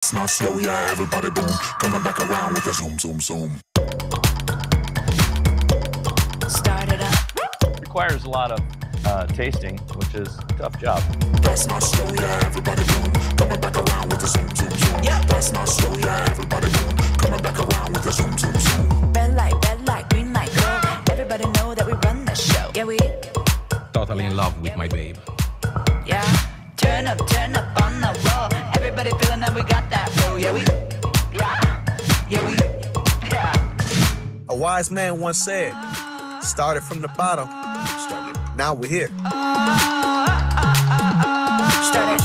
Not slow, yeah, everybody boom. Coming back around with a zoom, zoom, zoom. Start it up. Requires a lot of tasting, which is a tough job. That's not slow, yeah, everybody boom. Coming back around with a zoom, zoom, zoom. Yeah. That's not slow, yeah, everybody boom. Coming back around with a zoom, zoom, zoom. Red light, green light, go. Everybody know that we run the show. Yeah, we. Totally in love with my babe. Yeah. Turn up on the roll. Everybody feeling that we got that flow. Yeah, we. Yeah, we. Yeah. A wise man once said, started from the bottom, now we're here. Start it.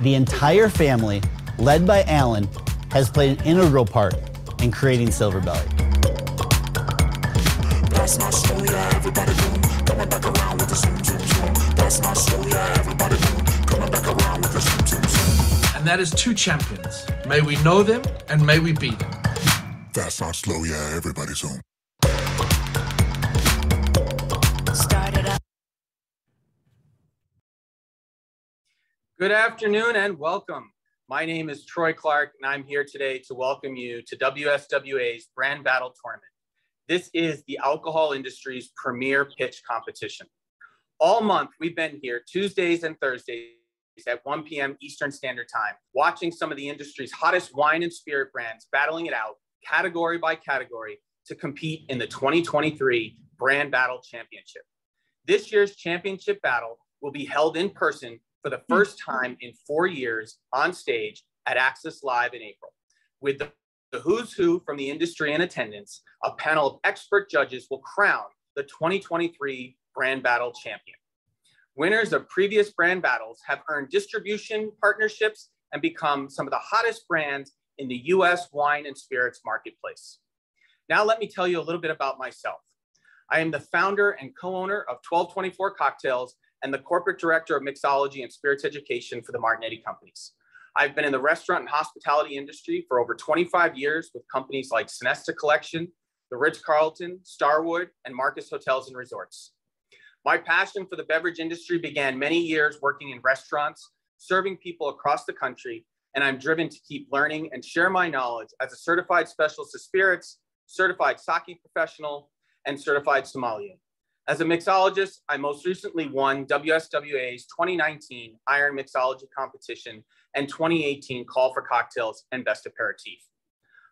The entire family, led by Alan, has played an integral part in creating Silver Belly. That's not slow, yeah, everybody boom. Coming back around with a zoom, zoom, zoom. That's not slow, yeah, everybody boom. Coming back around with a zoom, zoom, zoom. And that is two champions. May we know them and may we beat them. That's not slow, yeah, everybody zoom. Start it up. Good afternoon and welcome. My name is Troy Clark and I'm here today to welcome you to WSWA's Brand Battle Tournament. This is the alcohol industry's premier pitch competition. All month we've been here Tuesdays and Thursdays at 1 p.m. Eastern Standard Time, watching some of the industry's hottest wine and spirit brands battling it out category by category to compete in the 2023 Brand Battle Championship. This year's championship battle will be held in person for the first time in 4 years on stage at Access Live in April. With the who's who from the industry in attendance, a panel of expert judges will crown the 2023 Brand Battle champion. Winners of previous brand battles have earned distribution partnerships and become some of the hottest brands in the US wine and spirits marketplace. Now let me tell you a little bit about myself. I am the founder and co-owner of 1224 Cocktails and the corporate director of mixology and spirits education for the Martignetti Companies. I've been in the restaurant and hospitality industry for over 25 years with companies like Sonesta Collection, the Ritz-Carlton, Starwood, and Marcus Hotels and Resorts. My passion for the beverage industry began many years working in restaurants, serving people across the country, and I'm driven to keep learning and share my knowledge as a certified specialist of spirits, certified sake professional, and certified sommelier. As a mixologist, I most recently won WSWA's 2019 Iron Mixology Competition and 2018 Call for Cocktails and Best Aperitif.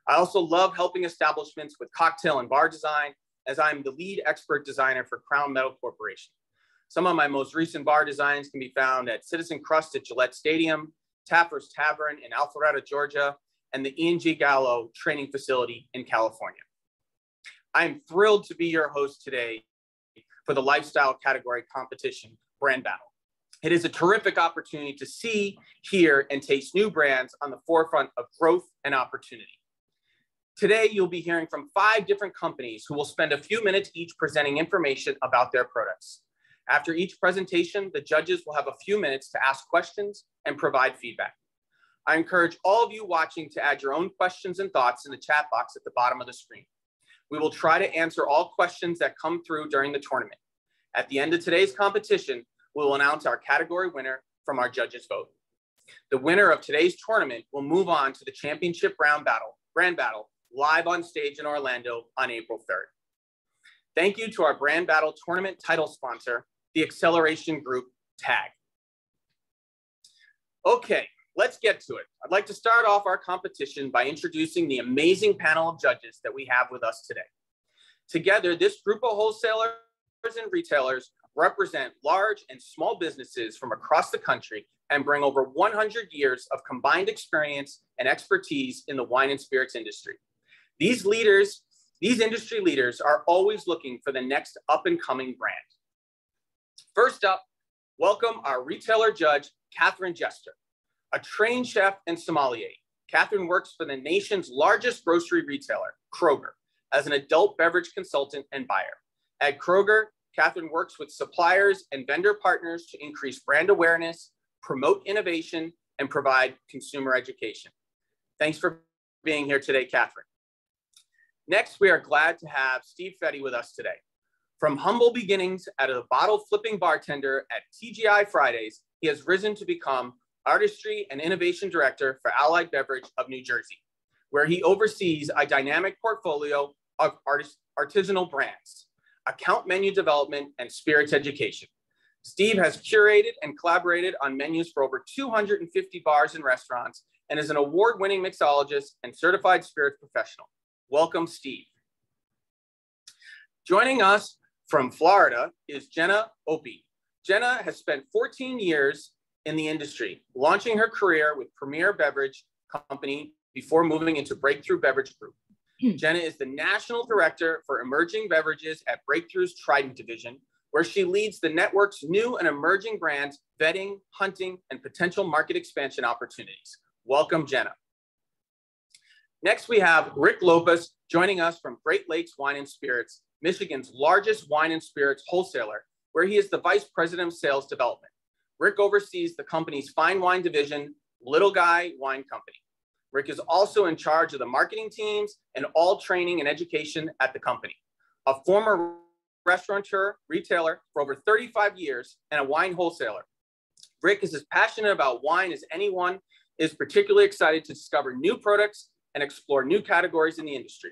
I also love helping establishments with cocktail and bar design, as I'm the lead expert designer for Crown Metal Corporation. Some of my most recent bar designs can be found at Citizen Crust at Gillette Stadium, Taffer's Tavern in Alpharetta, Georgia, and the Ian G. Gallo Training Facility in California. I am thrilled to be your host today for the lifestyle category competition, Brand Battle. It is a terrific opportunity to see, hear, and taste new brands on the forefront of growth and opportunity. Today, you'll be hearing from 5 different companies who will spend a few minutes each presenting information about their products. After each presentation, the judges will have a few minutes to ask questions and provide feedback. I encourage all of you watching to add your own questions and thoughts in the chat box at the bottom of the screen. We will try to answer all questions that come through during the tournament. At the end of today's competition, we will announce our category winner from our judges' vote. The winner of today's tournament will move on to the championship brand battle, live on stage in Orlando on April 3rd. Thank you to our Brand Battle tournament title sponsor, the Acceleration Group, TAG. Okay, let's get to it. I'd like to start off our competition by introducing the amazing panel of judges that we have with us today. Together, this group of wholesalers and retailers represent large and small businesses from across the country and bring over 100 years of combined experience and expertise in the wine and spirits industry. These industry leaders are always looking for the next up-and-coming brand. First up, welcome our retailer judge, Catherine Jester. A trained chef and sommelier, Catherine works for the nation's largest grocery retailer, Kroger, as an adult beverage consultant and buyer. At Kroger, Catherine works with suppliers and vendor partners to increase brand awareness, promote innovation, and provide consumer education. Thanks for being here today, Catherine. Next, we are glad to have Steve Fetty with us today. From humble beginnings as a bottle flipping bartender at TGI Fridays, he has risen to become Artistry and Innovation Director for Allied Beverage of New Jersey, where he oversees a dynamic portfolio of artisanal brands, account menu development, and spirits education. Steve has curated and collaborated on menus for over 250 bars and restaurants and is an award-winning mixologist and certified spirits professional. Welcome, Steve. Joining us from Florida is Jenna Opie. Jenna has spent 14 years in the industry, launching her career with Premier Beverage Company before moving into Breakthrough Beverage Group. Jenna is the National Director for Emerging Beverages at Breakthrough's Trident Division, where she leads the network's new and emerging brands, vetting, hunting, and potential market expansion opportunities. Welcome, Jenna. Next, we have Rick Lopez joining us from Great Lakes Wine and Spirits, Michigan's largest wine and spirits wholesaler, where he is the Vice President of Sales Development. Rick oversees the company's fine wine division, Little Guy Wine Company. Rick is also in charge of the marketing teams and all training and education at the company. A former restaurateur, retailer for over 35 years, and a wine wholesaler. Rick is as passionate about wine as anyone, is particularly excited to discover new products and explore new categories in the industry.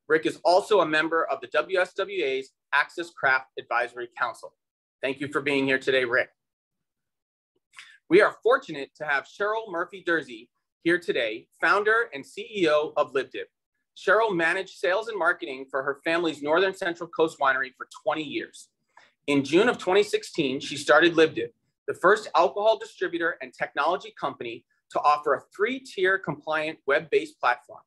Rick is also a member of the WSWA's Access Craft Advisory Council. Thank you for being here today, Rick. We are fortunate to have Cheryl Murphy-Dursey here today, founder and CEO of LibDib. Cheryl managed sales and marketing for her family's Northern Central Coast winery for 20 years. In June of 2016, she started LibDib, the first alcohol distributor and technology company to offer a 3-tier compliant web-based platform.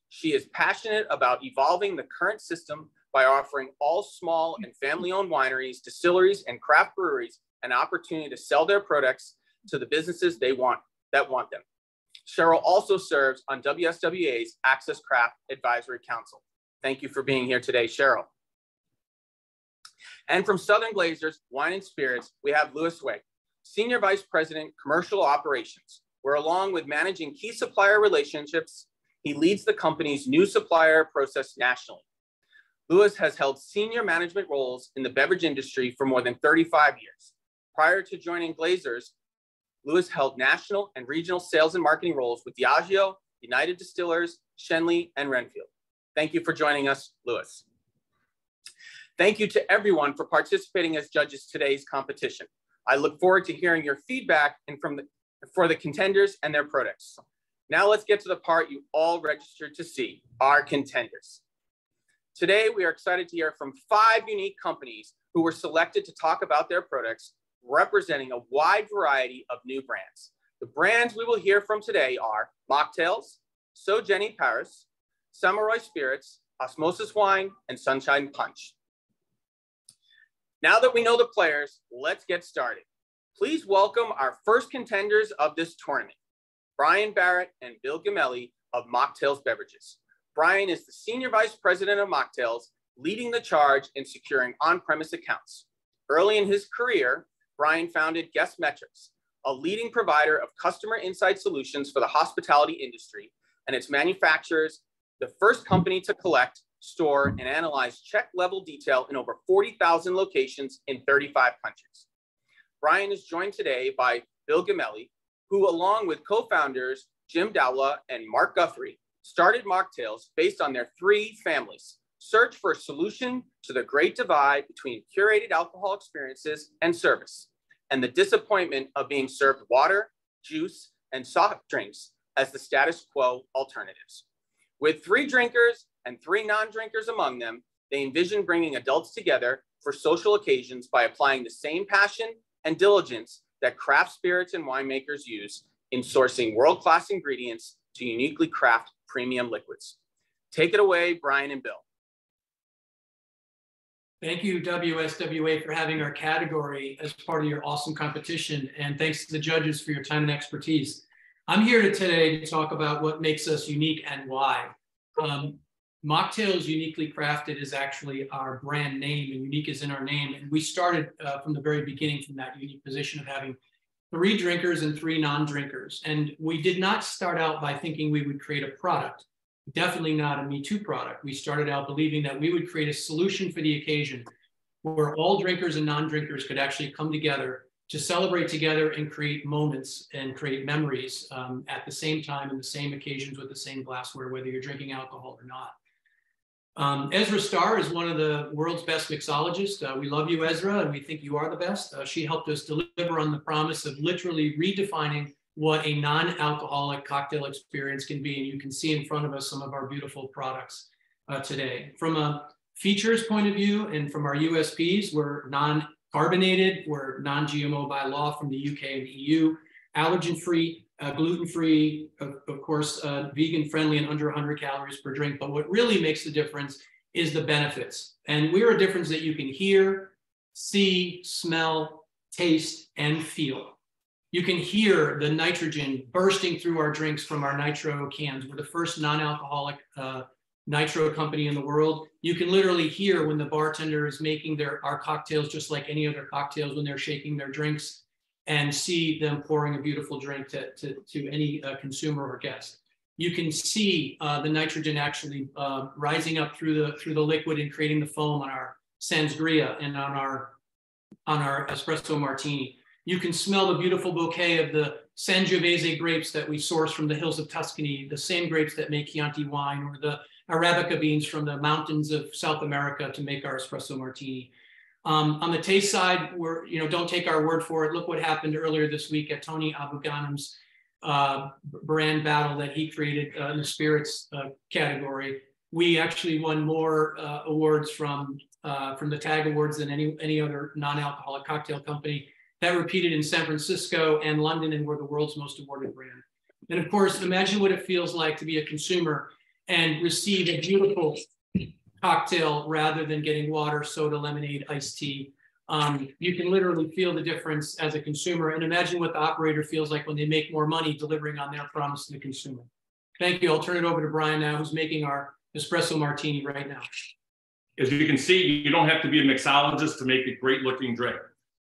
She is passionate about evolving the current system by offering all small and family-owned wineries, distilleries, and craft breweries an opportunity to sell their products to the businesses that want them. Cheryl also serves on WSWA's Access Craft Advisory Council. Thank you for being here today, Cheryl. And from Southern Glazers Wine and Spirits, we have Louis Way, Senior Vice President, Commercial Operations, where along with managing key supplier relationships, he leads the company's new supplier process nationally. Louis has held senior management roles in the beverage industry for more than 35 years. Prior to joining Glazers, Louis held national and regional sales and marketing roles with Diageo, United Distillers, Shenley, and Renfield. Thank you for joining us, Louis. Thank you to everyone for participating as judges today's competition. I look forward to hearing your feedback and for the contenders and their products. Now let's get to the part you all registered to see, our contenders. Today, we are excited to hear from 5 unique companies who were selected to talk about their products, representing a wide variety of new brands. The brands we will hear from today are Mocktails, So Jenny Paris, Samurai Spirits, Osmosis Wine, and Sunshine Punch. Now that we know the players, let's get started. Please welcome our first contenders of this tournament, Brian Barrett and Bill Gamelli of Mocktails Beverages. Brian is the Senior Vice President of Mocktails, leading the charge in securing on-premise accounts. Early in his career, Brian founded Guest Metrics, a leading provider of customer insight solutions for the hospitality industry, and its manufacturers, the first company to collect, store, and analyze check-level detail in over 40,000 locations in 35 countries. Brian is joined today by Bill Gamelli, who, along with co-founders Jim Dowla and Mark Guthrie, started Mocktails based on their 3 families' search for a solution to the great divide between curated alcohol experiences and service, and the disappointment of being served water, juice, and soft drinks as the status quo alternatives. With 3 drinkers and 3 non-drinkers among them, they envision bringing adults together for social occasions by applying the same passion and diligence that craft spirits and winemakers use in sourcing world-class ingredients to uniquely craft premium liquids. Take it away, Brian and Bill. Thank you, WSWA, for having our category as part of your awesome competition. And thanks to the judges for your time and expertise. I'm here today to talk about what makes us unique and why. Mocktails Uniquely Crafted is actually our brand name, and unique is in our name. And we started from the very beginning from that unique position of having 3 drinkers and 3 non-drinkers. And we did not start out by thinking we would create a product. Definitely not a Me Too product. We started out believing that we would create a solution for the occasion where all drinkers and non-drinkers could actually come together to celebrate together and create moments and create memories at the same time and the same occasions with the same glassware, whether you're drinking alcohol or not. Ezra Starr is one of the world's best mixologists. We love you, Ezra, and we think you are the best. She helped us deliver on the promise of literally redefining what a non-alcoholic cocktail experience can be. And you can see in front of us some of our beautiful products today. From a features point of view and from our USPs, we're non-carbonated, we're non-GMO by law from the UK and the EU, allergen-free, gluten-free, of course, vegan-friendly and under 100 calories per drink. But what really makes the difference is the benefits. And we're a difference that you can hear, see, smell, taste, and feel. You can hear the nitrogen bursting through our drinks from our nitro cans. We're the first non-alcoholic nitro company in the world. You can literally hear when the bartender is making our cocktails just like any other cocktails when they're shaking their drinks, and see them pouring a beautiful drink to any consumer or guest. You can see the nitrogen actually rising up through the liquid and creating the foam on our sangria and on our espresso martini. You can smell the beautiful bouquet of the Sangiovese grapes that we source from the hills of Tuscany, the same grapes that make Chianti wine, or the Arabica beans from the mountains of South America to make our espresso martini. On the taste side, don't take our word for it. Look what happened earlier this week at Tony Abou-Ghanim's brand battle that he created in the spirits category. We actually won more awards from the TAG Awards than any other non-alcoholic cocktail company. That repeated in San Francisco and London, and we're the world's most awarded brand. And of course, imagine what it feels like to be a consumer and receive a beautiful cocktail rather than getting water, soda, lemonade, iced tea. You can literally feel the difference as a consumer, and imagine what the operator feels like when they make more money delivering on their promise to the consumer. Thank you. I'll turn it over to Brian now, who's making our espresso martini right now. As you can see, you don't have to be a mixologist to make a great looking drink.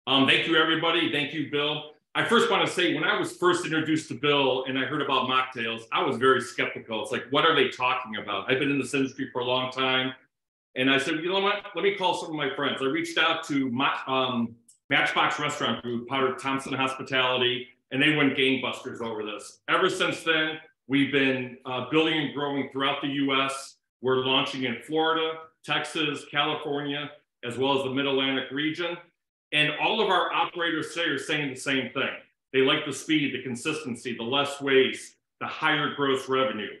Thank you, everybody. Thank you, Bill. I first want to say, when I was first introduced to Bill and I heard about mocktails, I was very skeptical. It's like, what are they talking about? I've been in this industry for a long time. And I said, you know what, let me call some of my friends. I reached out to Matchbox Restaurant Group, part of Thompson Hospitality, and they went gangbusters over this. Ever since then, we've been building and growing throughout the US. We're launching in Florida, Texas, California, as well as the Mid-Atlantic region. And all of our operators today are saying the same thing. They like the speed, the consistency, the less waste, the higher gross revenue.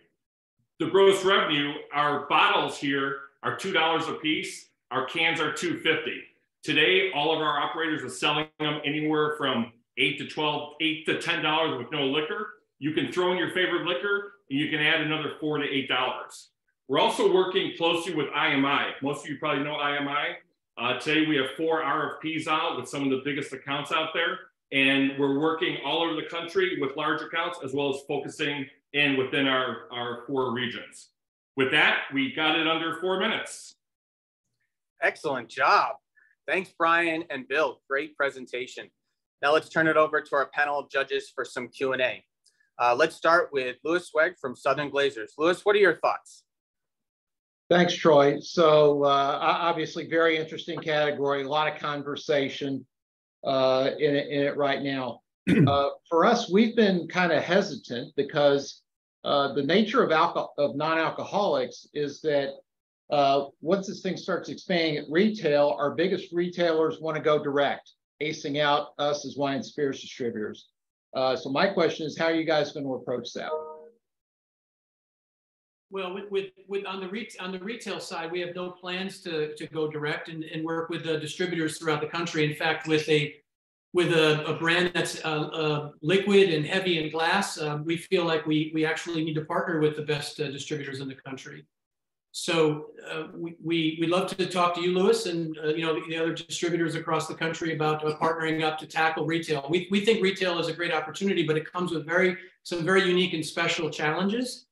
The gross revenue, our bottles here are $2 a piece. Our cans are $2.50. Today, all of our operators are selling them anywhere from $8 to $10 with no liquor. You can throw in your favorite liquor and you can add another $4 to $8. We're also working closely with IMI. Most of you probably know IMI. Today we have 4 RFPs out with some of the biggest accounts out there. And we're working all over the country with large accounts, as well as focusing in within our 4 regions. With that, we got it under 4 minutes. Excellent job. Thanks, Brian and Bill. Great presentation. Now let's turn it over to our panel of judges for some Q&A. Let's start with Louis Sweg from Southern Glazers. Louis, what are your thoughts? Thanks, Troy. So obviously very interesting category, a lot of conversation in it right now. For us, we've been kind of hesitant because the nature of non-alcoholics is that once this thing starts expanding at retail, our biggest retailers want to go direct, acing out us as wine and spirits distributors. So my question is, how are you guys going to approach that? Well, on the retail side, we have no plans to go direct and work with the distributors throughout the country. In fact, with a brand that's liquid and heavy in glass, we feel like we actually need to partner with the best distributors in the country. So we'd love to talk to you, Louis, and the other distributors across the country about partnering up to tackle retail. We think retail is a great opportunity, but it comes with some very unique and special challenges.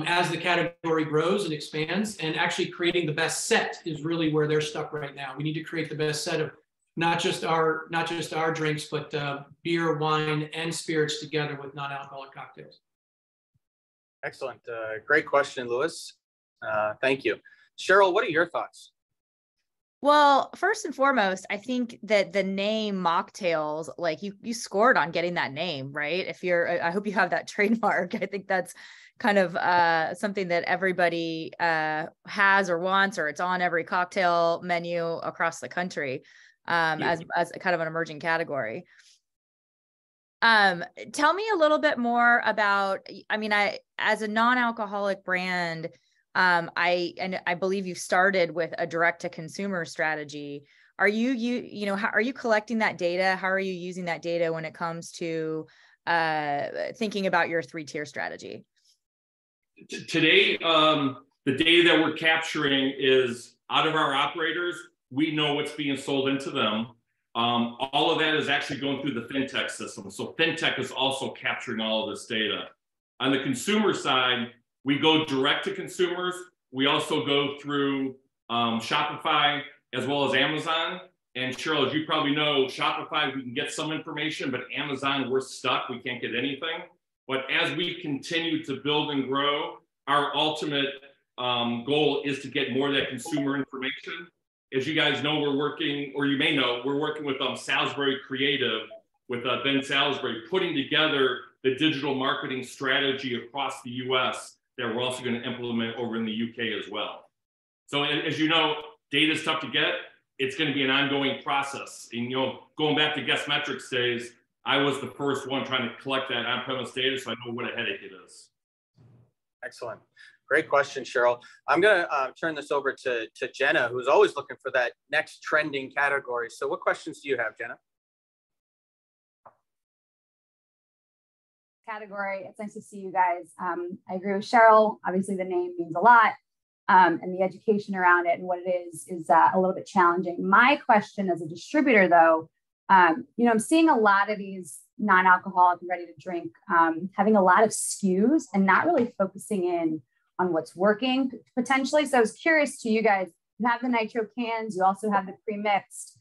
As the category grows and expands, and actually creating the best set is really where they're stuck right now. We need to create the best set of not just our drinks, but beer, wine, and spirits together with non-alcoholic cocktails. Excellent. Great question, Louis. Thank you. Cheryl, what are your thoughts? Well, first and foremost, I think that the name Mocktails, like you scored on getting that name, right? I hope you have that trademark. I think that's kind of something that everybody has or wants, or it's on every cocktail menu across the country as kind of an emerging category. Tell me a little bit more about, as a non-alcoholic brand, I believe you've started with a direct to consumer strategy. Are how are you collecting that data? How are you using that data when it comes to thinking about your 3-tier strategy? Today, the data that we're capturing is out of our operators. We know what's being sold into them. All of that is actually going through the FinTech system. So FinTech is also capturing all of this data. On the consumer side, we go direct to consumers. We also go through Shopify as well as Amazon. And Cheryl, as you probably know, Shopify, we can get some information, but Amazon, we're stuck. We can't get anything. But as we continue to build and grow, our ultimate goal is to get more of that consumer information. As you guys know, we're working, or you may know, we're working with Salisbury Creative, with Ben Salisbury, putting together the digital marketing strategy across the US that we're also going to implement over in the UK as well. So as you know, data is tough to get. It's going to be an ongoing process. And going back to guest metrics days, I was the first one trying to collect that on-premise data, so I know what a headache it is. Excellent. Great question, Cheryl. I'm going to turn this over to Jenna, who's always looking for that next trending category. So what questions do you have, Jenna? Category. It's nice to see you guys. I agree with Cheryl. Obviously, the name means a lot, and the education around it and what it is a little bit challenging. My question as a distributor, though, I'm seeing a lot of these non-alcoholic and ready to drink having a lot of SKUs and not really focusing in on what's working potentially. So I was curious to you guys. You have the nitro cans. You also have the pre-mixed.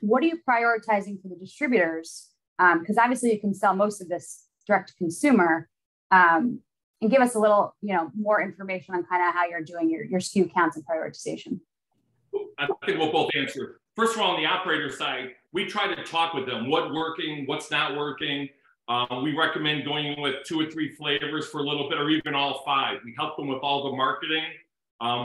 What are you prioritizing for the distributors? Because obviously you can sell most of this direct to consumer, and give us a little, more information on kind of how you're doing your SKU counts and prioritization. I think we'll both answer. First of all, on the operator side, we try to talk with them, what's working, what's not working. We recommend going with 2 or 3 flavors for a little bit, or even all 5. We help them with all the marketing.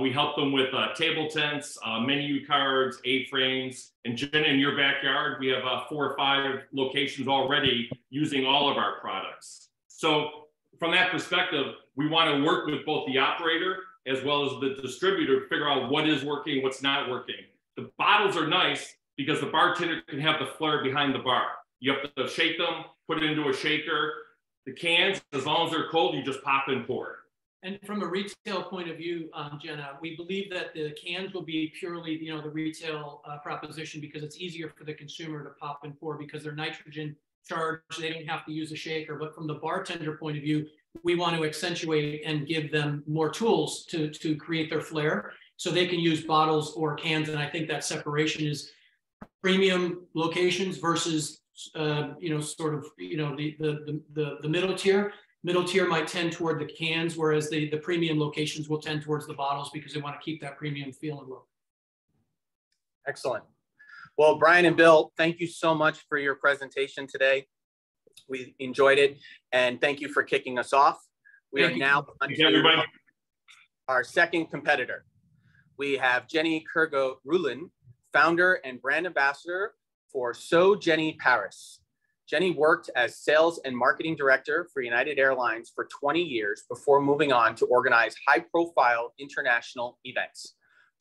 We help them with table tents, menu cards, A-frames. And Jenna, in your backyard, we have 4 or 5 locations already using all of our products. So from that perspective, we want to work with both the operator as well as the distributor to figure out what is working, what's not working. The bottles are nice because the bartender can have the flair behind the bar. You have to shake them, put it into a shaker. The cans, as long as they're cold, you just pop and pour. And from a retail point of view, Jenna, we believe that the cans will be purely, the retail proposition, because it's easier for the consumer to pop and pour because they're nitrogen charged. They don't have to use a shaker. But from the bartender point of view, we want to accentuate and give them more tools to create their flair so they can use bottles or cans. And I think that separation is premium locations versus, the middle tier. Middle tier might tend toward the cans, whereas the premium locations will tend towards the bottles because they want to keep that premium feel and look. Excellent. Well, Brian and Bill, thank you so much for your presentation today. We enjoyed it, and thank you for kicking us off. We are now on to our second competitor. We have Jenny Kurgo-Rulin, founder and brand ambassador for So Jenny Paris. Jenny worked as sales and marketing director for United Airlines for 20 years before moving on to organize high-profile international events.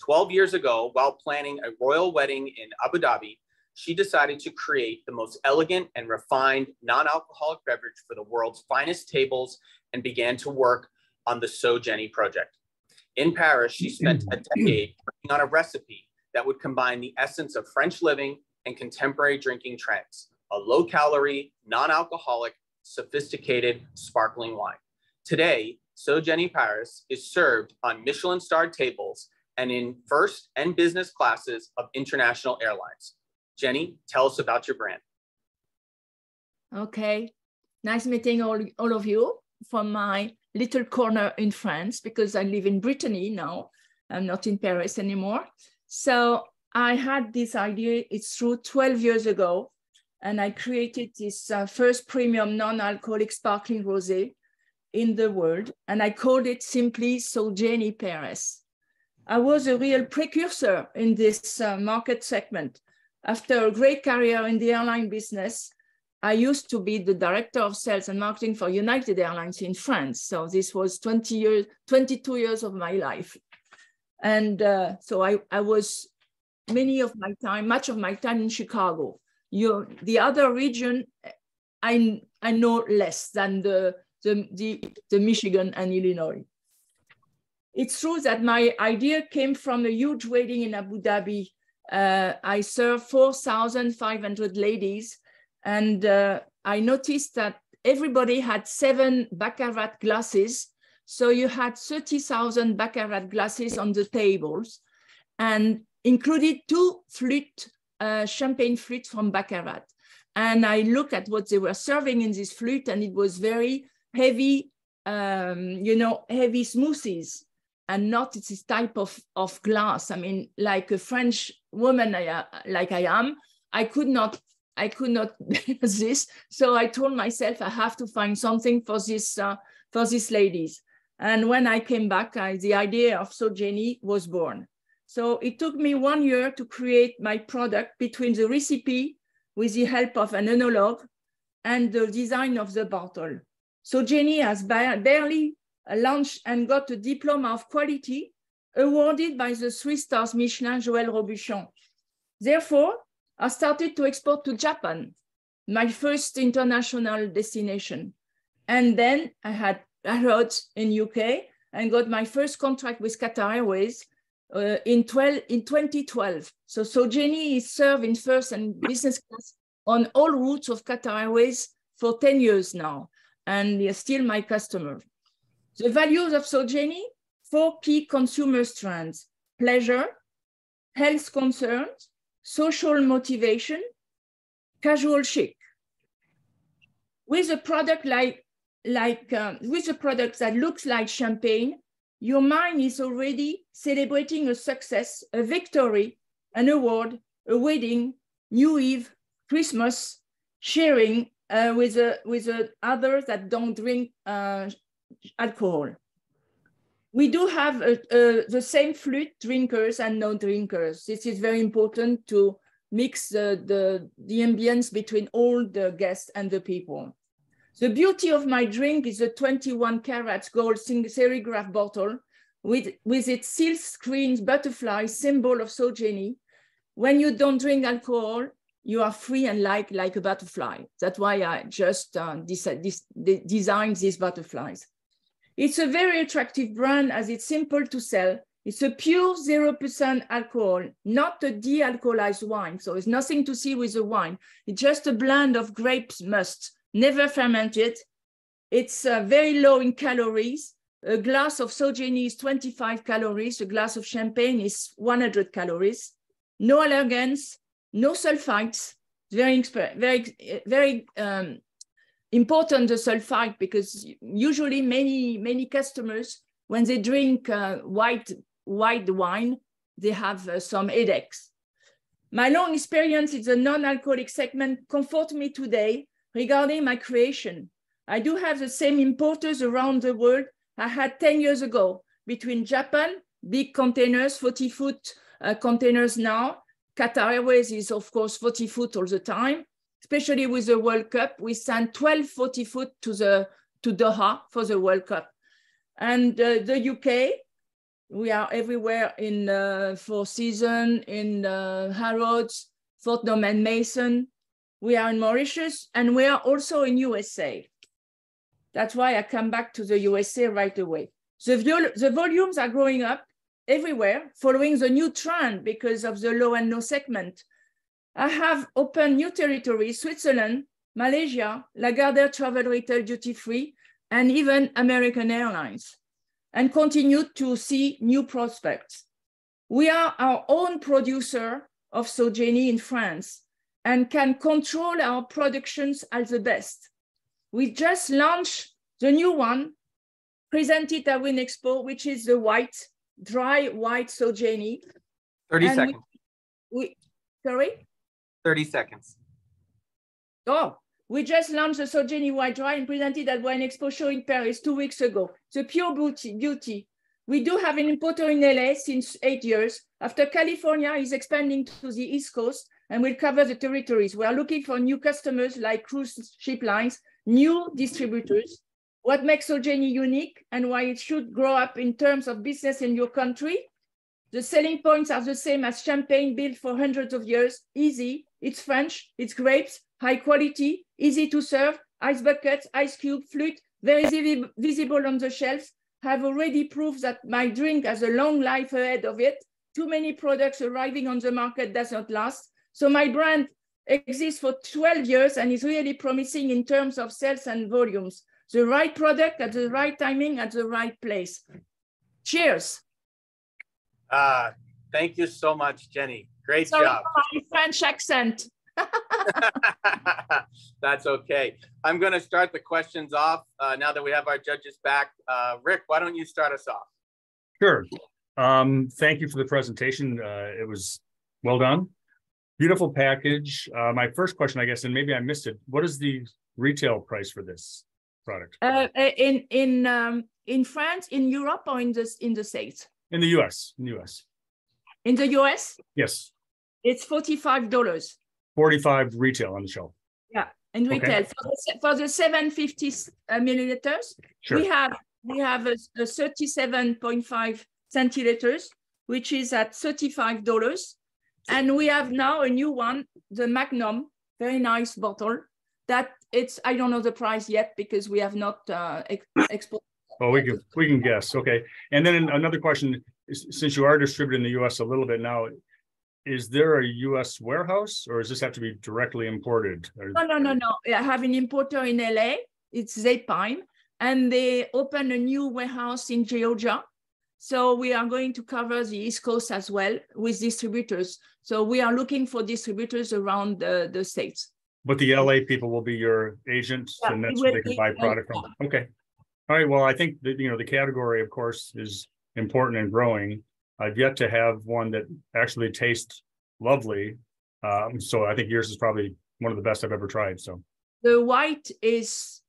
12 years ago, while planning a royal wedding in Abu Dhabi, she decided to create the most elegant and refined non-alcoholic beverage for the world's finest tables and began to work on the So Jenny project. In Paris, she spent a decade working on a recipe that would combine the essence of French living and contemporary drinking trends, a low-calorie, non-alcoholic, sophisticated sparkling wine. Today, So Jenny Paris is served on Michelin-starred tables and in first and business classes of international airlines. Jenny, tell us about your brand. Okay, nice meeting all of you from my little corner in France, because I live in Brittany now. I'm not in Paris anymore. So I had this idea, it's true, 12 years ago, and I created this first premium non-alcoholic sparkling rosé in the world, and I called it simply So Jenny Perez. I was a real precursor in this market segment. After a great career in the airline business, I used to be the director of sales and marketing for United Airlines in France. So this was 22 years of my life. And so I was much of my time in Chicago. The other region, I know less than the Michigan and Illinois. It's true that my idea came from a huge wedding in Abu Dhabi. I served 4,500 ladies, and I noticed that everybody had 7 Baccarat glasses. So you had 30,000 Baccarat glasses on the tables, and included 2 champagne flutes from Baccarat. And I looked at what they were serving in this flute, and it was very heavy, heavy smoothies, and not this type of glass. I mean, like a French woman, like I am, I could not this. So I told myself I have to find something for these ladies. And when I came back, the idea of So Jenny was born. So it took me 1 year to create my product between the recipe with the help of an enologue and the design of the bottle. So Jenny has barely launched and got a diploma of quality awarded by the 3 stars Michelin Joël Robuchon. Therefore, I started to export to Japan, my first international destination. And then I heard in UK and got my first contract with Qatar Airways in 2012. So Jenny is served in first and business class on all routes of Qatar Airways for 10 years now, and is still my customer. The values of So Jenny, 4 key consumer strands: pleasure, health concerns, social motivation, casual chic. With a product with a product that looks like champagne, your mind is already celebrating a success, a victory, an award, a wedding, New Eve, Christmas, sharing with others that don't drink alcohol. We do have the same flute drinkers and non-drinkers. This is very important to mix the ambience between all the guests and the people. The beauty of my drink is a 21 karat gold serigraph bottle with its silk screen butterfly symbol of So Jenny. When you don't drink alcohol, you are free and like a butterfly. That's why I just designed these butterflies. It's a very attractive brand as it's simple to sell. It's a pure 0% alcohol, not a de-alcoholized wine. So it's nothing to see with the wine. It's just a blend of grapes must, never fermented. It's very low in calories. A glass of So Jenny is 25 calories. A glass of champagne is 100 calories. No allergens, no sulfites. Very important, the sulfite, because usually many customers, when they drink white wine, they have some headaches. My long experience in the non-alcoholic segment comforts me today regarding my creation. I do have the same importers around the world I had 10 years ago, between Japan, big containers, 40-foot containers now. Qatar Airways is, of course, 40-foot all the time, especially with the World Cup. We sent 12 40-foot to Doha for the World Cup. And the UK, we are everywhere in Four Seasons, in Harrods, Fortnum and Mason. We are in Mauritius, and we are also in USA. That's why I come back to the USA right away. The volumes are growing up everywhere, following the new trend because of the low and no segment. I have opened new territories, Switzerland, Malaysia, Lagardère Travel Retail Duty Free, and even American Airlines, and continue to see new prospects. We are our own producer of So Jenny in France and can control our productions as the best. We just launched the new one, presented at Win Expo, which is the dry white So Jenny. 30 seconds. Sorry? 30 seconds. Oh, we just launched the Sogeni White Dry and presented at Wine Expo show in Paris 2 weeks ago. The pure beauty. We do have an importer in LA since 8 years. After California is expanding to the East Coast and will cover the territories. We are looking for new customers like cruise ship lines, new distributors. What makes Sogeni unique and why it should grow up in terms of business in your country? The selling points are the same as champagne built for hundreds of years. Easy, it's French, it's grapes, high quality, easy to serve, ice buckets, ice cube, flute, very visible on the shelves. Have already proved that my drink has a long life ahead of it. Too many products arriving on the market does not last. So my brand exists for 12 years and is really promising in terms of sales and volumes. The right product at the right timing at the right place. Cheers. Thank you so much, Jenny. Great Sorry job. for my French accent. That's okay. I'm going to start the questions off now that we have our judges back. Rick, why don't you start us off? Sure. Thank you for the presentation. It was well done. Beautiful package. My first question, I guess, and maybe I missed it. What is the retail price for this product? In France, in Europe, or in the States? In the U.S. In the U.S. In the U.S. Yes. It's $45. 45 retail on the shelf. Yeah, and retail. Okay. For the 750 milliliters, sure. we have a 37.5 centiliters, which is at $35. And we have now a new one, the Magnum, very nice bottle. That it's, I don't know the price yet because we have not exported. Oh, we can guess. Okay. And then another question, since you are distributed in the U.S. a little bit now, is there a U.S. warehouse or does this have to be directly imported? No. I have an importer in LA. It's Zapine, and they opened a new warehouse in Georgia. So we are going to cover the East Coast as well with distributors. So we are looking for distributors around the States. But the LA people will be your agents, and that's where they can buy product from. Okay. All right. Well, I think that, the category, of course, is important and growing. I've yet to have one that actually tastes lovely. So I think yours is probably one of the best I've ever tried. So the white is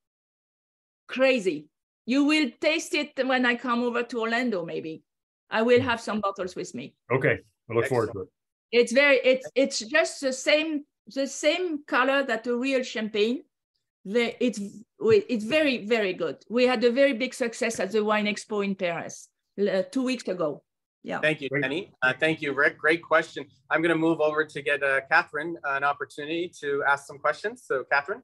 crazy. You will taste it when I come over to Orlando, maybe. I will have some bottles with me. Okay. I look forward to it. It's just the same color that a real champagne. It's very, very good. We had a very big success at the Wine Expo in Paris 2 weeks ago. Yeah. Thank you, Jenny. Thank you, Rick. Great question. I'm going to move over to get Catherine an opportunity to ask some questions. So, Catherine.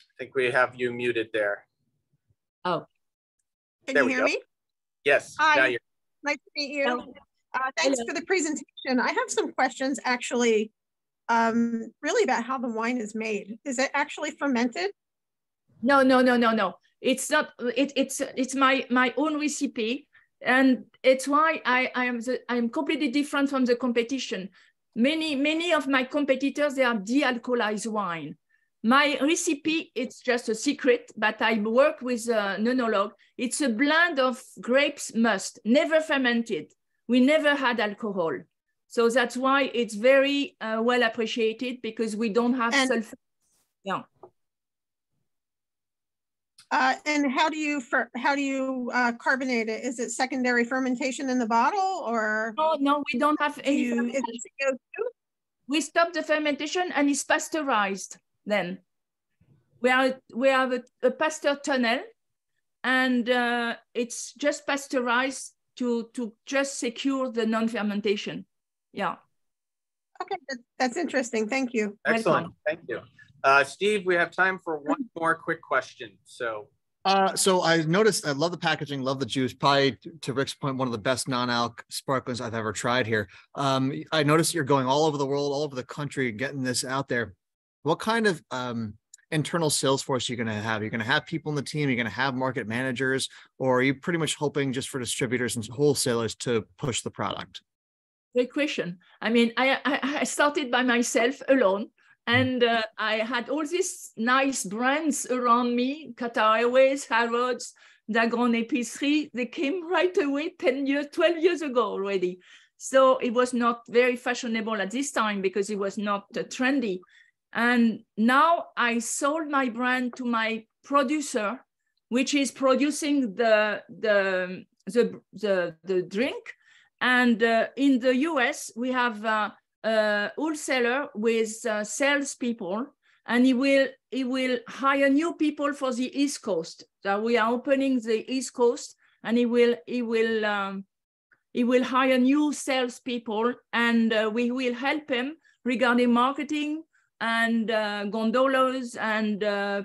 I think we have you muted there. Oh. Can you hear me? Yes. Hi. Nice to meet you. Thanks for the presentation. I have some questions actually, really about how the wine is made. Is it actually fermented? No. It's not. It's my own recipe, and it's why I'm completely different from the competition. Many of my competitors, they are de-alcoholized wine. My recipe, it's just a secret, but I work with an enologue. It's a blend of grapes must, never fermented. We never had alcohol. So that's why it's very well appreciated because we don't have sulfur. Yeah. And how do you carbonate it? Is it secondary fermentation in the bottle or? No, we don't have any. We stop the fermentation and it's pasteurized. Then we have a pasteur tunnel, and it's just pasteurized to just secure the non-fermentation. Yeah. Okay, that's interesting. Thank you. Excellent. Thank you. Steve, we have time for one more quick question. So I noticed, I love the packaging, love the juice. Probably to Rick's point, one of the best non-alc sparklers I've ever tried here. I noticed you're going all over the world, all over the country, getting this out there. What kind of internal sales force are you going to have? You're going to have people in the team, you're going to have market managers, or are you pretty much hoping just for distributors and wholesalers to push the product? Great question. I mean, I started by myself alone, and I had all these nice brands around me, Qatar Airways, Harrods, the grande épicerie, they came right away 10 years, 12 years ago already. So it was not very fashionable at this time because it was not trendy. And now I sold my brand to my producer, which is producing the drink. And in the US, we have a wholesaler with salespeople, and he will hire new people for the East Coast. So we are opening the East Coast, and he will hire new salespeople, and we will help him regarding marketing and gondolas and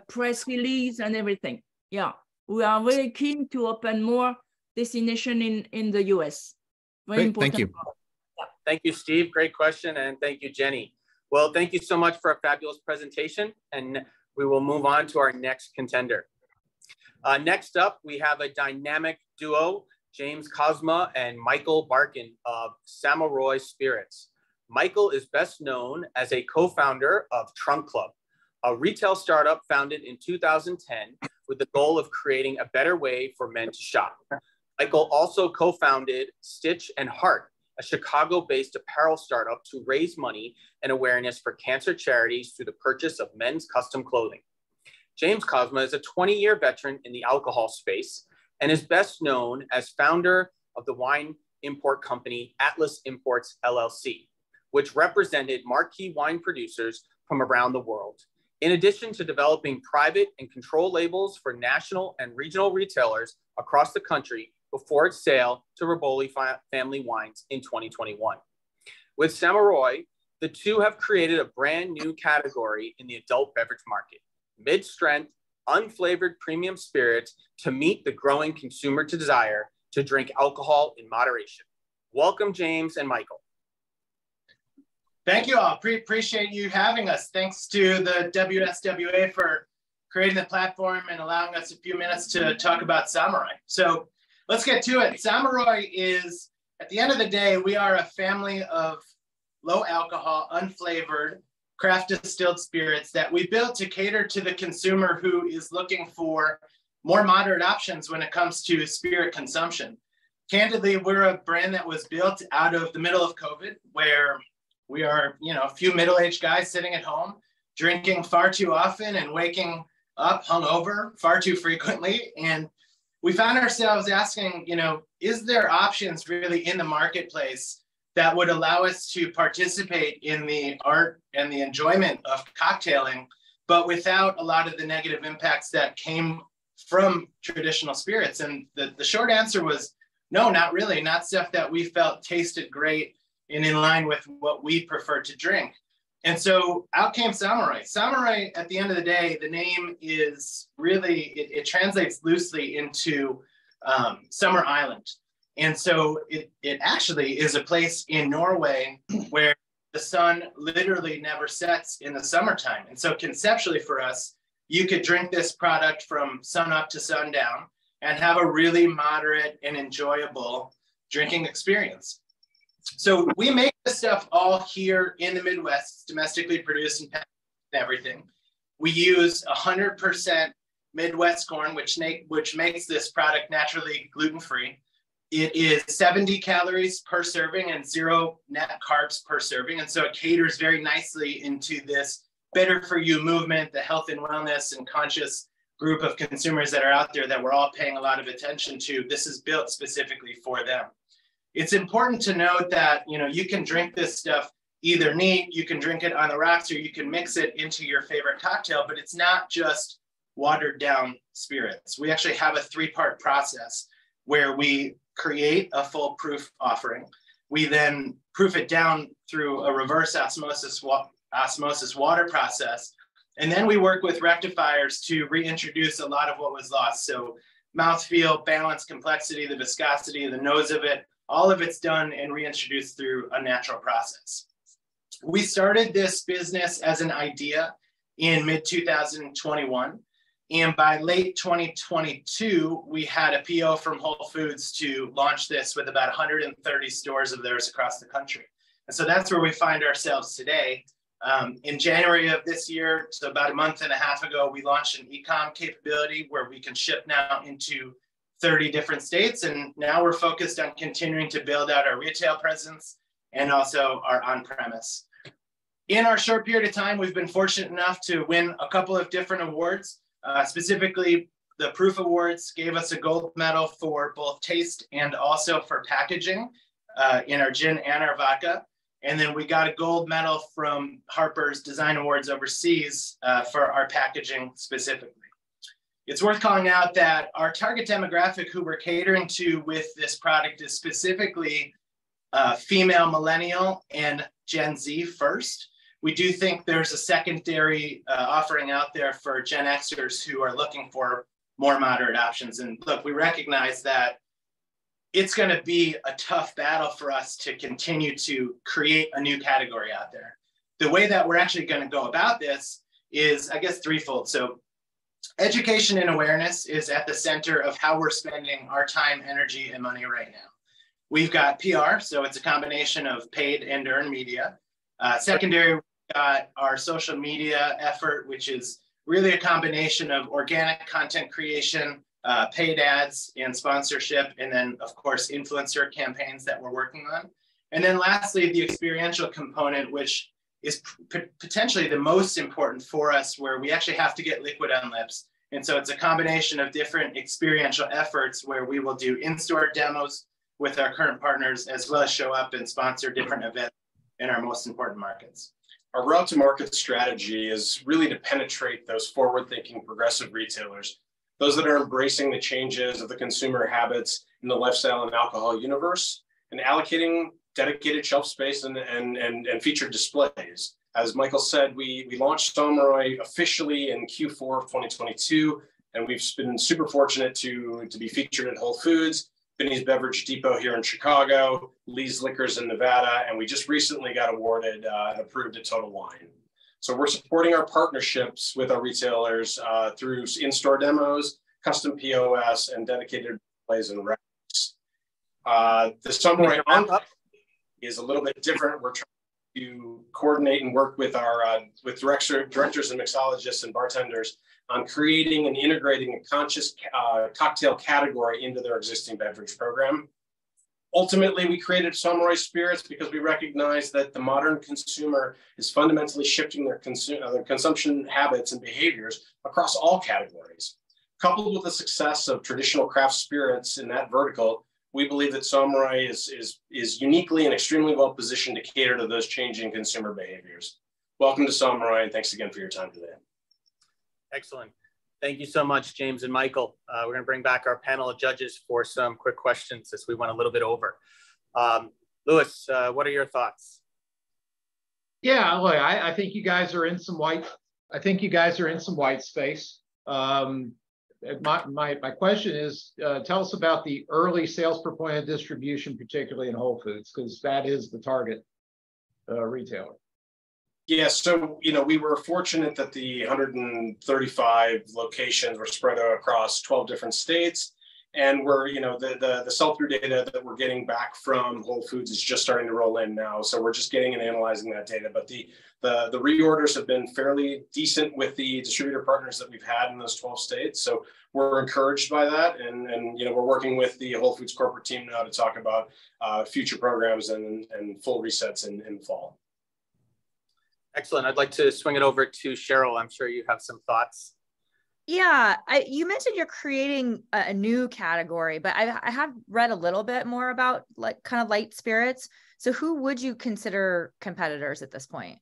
press release and everything. Yeah, we are very keen to open more destination in the US. Very important. Thank you. Yeah. Thank you, Steve. Great question. And thank you, Jenny. Well, thank you so much for a fabulous presentation. And we will move on to our next contender. Next up, we have a dynamic duo, James Cosma and Michael Barkin of Samurai Spirits. Michael is best known as a co-founder of Trunk Club, a retail startup founded in 2010 with the goal of creating a better way for men to shop. Michael also co-founded Stitch and Heart, a Chicago-based apparel startup to raise money and awareness for cancer charities through the purchase of men's custom clothing. James Cosma is a 20-year veteran in the alcohol space and is best known as founder of the wine import company Atlas Imports LLC, which represented marquee wine producers from around the world. In addition to developing private and control labels for national and regional retailers across the country before its sale to Riboli Family Wines in 2021. With Samurai, the two have created a brand new category in the adult beverage market, mid-strength, unflavored premium spirits to meet the growing consumer desire to drink alcohol in moderation. Welcome, James and Michael. Thank you all. Appreciate you having us. Thanks to the WSWA for creating the platform and allowing us a few minutes to talk about Samurai. So let's get to it. Samurai is, at the end of the day, we are a family of low alcohol, unflavored, craft distilled spirits that we built to cater to the consumer who is looking for more moderate options when it comes to spirit consumption. Candidly, we're a brand that was built out of the middle of COVID, where we are, a few middle-aged guys sitting at home, drinking far too often and waking up hungover far too frequently. And we found ourselves asking, is there options really in the marketplace that would allow us to participate in the art and the enjoyment of cocktailing, but without a lot of the negative impacts that came from traditional spirits? And the short answer was, no, not really, not stuff that we felt tasted great and in line with what we prefer to drink. And so out came Samurai. Samurai, at the end of the day, the name is really, it translates loosely into Summer Island. And so it actually is a place in Norway where the sun literally never sets in the summertime. And so conceptually for us, you could drink this product from sun up to sundown and have a really moderate and enjoyable drinking experience. So we make this stuff all here in the Midwest. It's domestically produced and packaged and everything. We use 100% Midwest corn, which makes this product naturally gluten-free. It is 70 calories per serving and 0 net carbs per serving. And so it caters very nicely into this better for you movement, the health and wellness and conscious group of consumers that are out there that we're all paying a lot of attention to. This is built specifically for them. It's important to note that, you can drink this stuff either neat, you can drink it on the rocks, or you can mix it into your favorite cocktail, but it's not just watered down spirits. We actually have a 3-part process where we create a full proof offering. We then proof it down through a reverse osmosis water process. And then we work with rectifiers to reintroduce a lot of what was lost. So mouthfeel, balance, complexity, the viscosity, the nose of it, all of it's done and reintroduced through a natural process. We started this business as an idea in mid-2021. And by late 2022, we had a PO from Whole Foods to launch this with about 130 stores of theirs across the country. And so that's where we find ourselves today. In January of this year, so about a month and a half ago, we launched an e-com capability where we can ship now into 30 different states. And now we're focused on continuing to build out our retail presence and also our on-premise. In our short period of time, we've been fortunate enough to win a couple of different awards. Specifically, the Proof Awards gave us a gold medal for both taste and also for packaging in our gin and our vodka. And then we got a gold medal from Harper's Design Awards overseas for our packaging specifically. It's worth calling out that our target demographic who we're catering to with this product is specifically female millennial and Gen Z first. We do think there's a secondary offering out there for Gen Xers who are looking for more moderate options. And look, we recognize that it's going to be a tough battle for us to continue to create a new category out there. The way that we're actually going to go about this is, I guess, threefold. So education and awareness is at the center of how we're spending our time, energy, and money right now. We've got PR, so it's a combination of paid and earned media. Secondary, we've got our social media effort, which is really a combination of organic content creation, paid ads and sponsorship, and then of course, influencer campaigns that we're working on. And then lastly, the experiential component, which is potentially the most important for us, where we actually have to get liquid on lips. And so it's a combination of different experiential efforts where we will do in-store demos with our current partners, as well as show up and sponsor different events in our most important markets. Our route to market strategy is really to penetrate those forward-thinking progressive retailers, those that are embracing the changes of the consumer habits in the lifestyle and alcohol universe, and allocating dedicated shelf space and featured displays. As Michael said, we launched Somroy officially in Q4 of 2022, and we've been super fortunate to be featured at Whole Foods, Binny's Beverage Depot here in Chicago, Lee's Liquors in Nevada, and we just recently got awarded and approved at Total Wine. So we're supporting our partnerships with our retailers through in-store demos, custom POS, and dedicated displays and racks. The Somroy on-up is a little bit different. We're trying to coordinate and work with our with directors and mixologists and bartenders on creating and integrating a conscious cocktail category into their existing beverage program. Ultimately, we created Somroy Spirits because we recognize that the modern consumer is fundamentally shifting their consumption habits and behaviors across all categories. Coupled with the success of traditional craft spirits in that vertical, we believe that Somroy is uniquely and extremely well positioned to cater to those changing consumer behaviors. Welcome to Somroy, and thanks again for your time today. Excellent. Thank you so much, James and Michael. We're going to bring back our panel of judges for some quick questions as we went a little bit over. Louis, what are your thoughts? Yeah, look, I think you guys are in some white. I think you guys are in some white space. My question is, tell us about the early sales per point of distribution, particularly in Whole Foods, because that is the target retailer. Yeah, so, we were fortunate that the 135 locations were spread across 12 different states. And we're, the sell-through data that we're getting back from Whole Foods is just starting to roll in now. So we're just getting and analyzing that data. But the reorders have been fairly decent with the distributor partners that we've had in those 12 states. So we're encouraged by that. And we're working with the Whole Foods corporate team now to talk about future programs and full resets in fall. Excellent. I'd like to swing it over to Cheryl. I'm sure you have some thoughts. Yeah, you mentioned you're creating a new category, but I have read a little bit more about kind of light spirits. So who would you consider competitors at this point?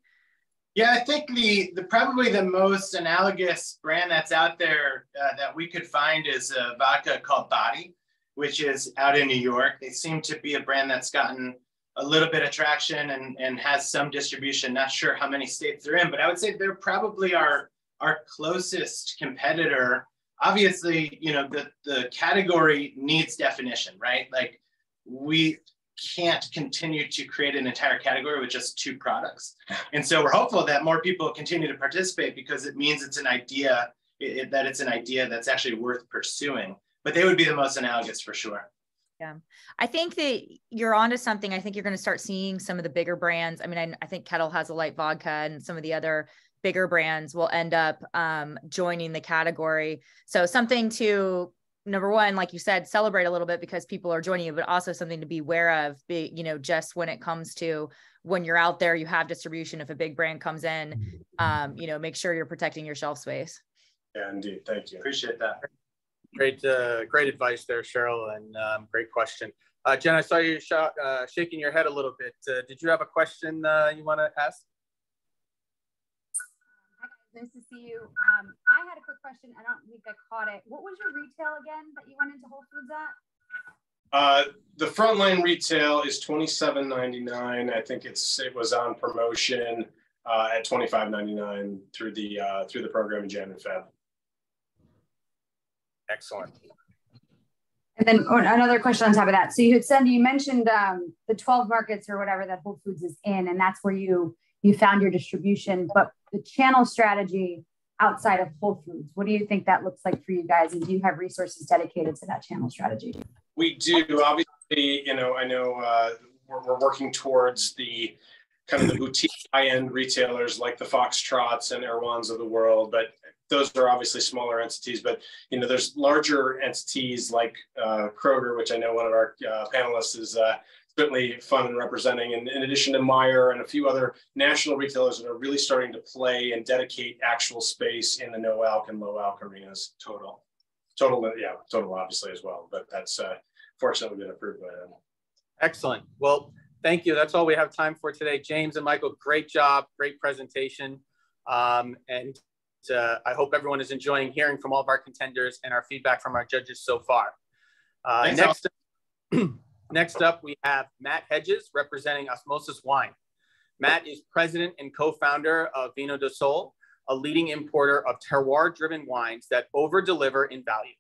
Yeah, I think the probably the most analogous brand that's out there that we could find is a vodka called Body, which is out in New York. They seem to be a brand that's gotten a little bit of traction and has some distribution. Not sure how many states they're in, but I would say they're probably our closest competitor. Obviously, the category needs definition, right? Like, we can't continue to create an entire category with just 2 products. And so we're hopeful that more people continue to participate, because it means it's an idea, that it's an idea that's actually worth pursuing. But they would be the most analogous for sure. Yeah, I think that you're onto something. I think you're going to start seeing some of the bigger brands. I mean, I think Kettle has a light vodka, and some of the other bigger brands will end up joining the category. So something to number one, like you said, celebrate a little bit because people are joining you, but also something to be aware of, just when it comes to when you're out there, you have distribution. If a big brand comes in, make sure you're protecting your shelf space. Yeah, indeed. Thank you. Appreciate that. Great advice there, Cheryl, and great question. Jen, I saw you shaking your head a little bit. Did you have a question you want to ask? Nice to see you. I had a quick question. I don't think I caught it. What was your retail again that you went into Whole Foods at? The frontline retail is $27.99. I think it was on promotion at $25.99 through the program in Jan and Feb. Excellent. And then another question on top of that. So you mentioned the 12 markets or whatever that Whole Foods is in, and that's where you found your distribution. But the channel strategy outside of Whole Foods, what do you think that looks like for you guys? And do you have resources dedicated to that channel strategy? We do. Obviously, I know we're working towards the kind of the boutique high-end retailers like the Foxtrots and Erewhons of the world, but those are obviously smaller entities. But there's larger entities like Kroger, which I know one of our panelists is certainly fun and representing, and in addition to Meijer and a few other national retailers that are really starting to play and dedicate actual space in the no alc and low alc arenas. Total obviously as well, but that's fortunately been approved by them. Excellent. Well, thank you. That's all we have time for today. James and Michael, great job, great presentation. And I hope everyone is enjoying hearing from all of our contenders and our feedback from our judges so far. Next up, we have Matt Hedges representing Osmosis Wine. Matt is president and co-founder of Vino del Sol, a leading importer of terroir-driven wines that over-deliver in value.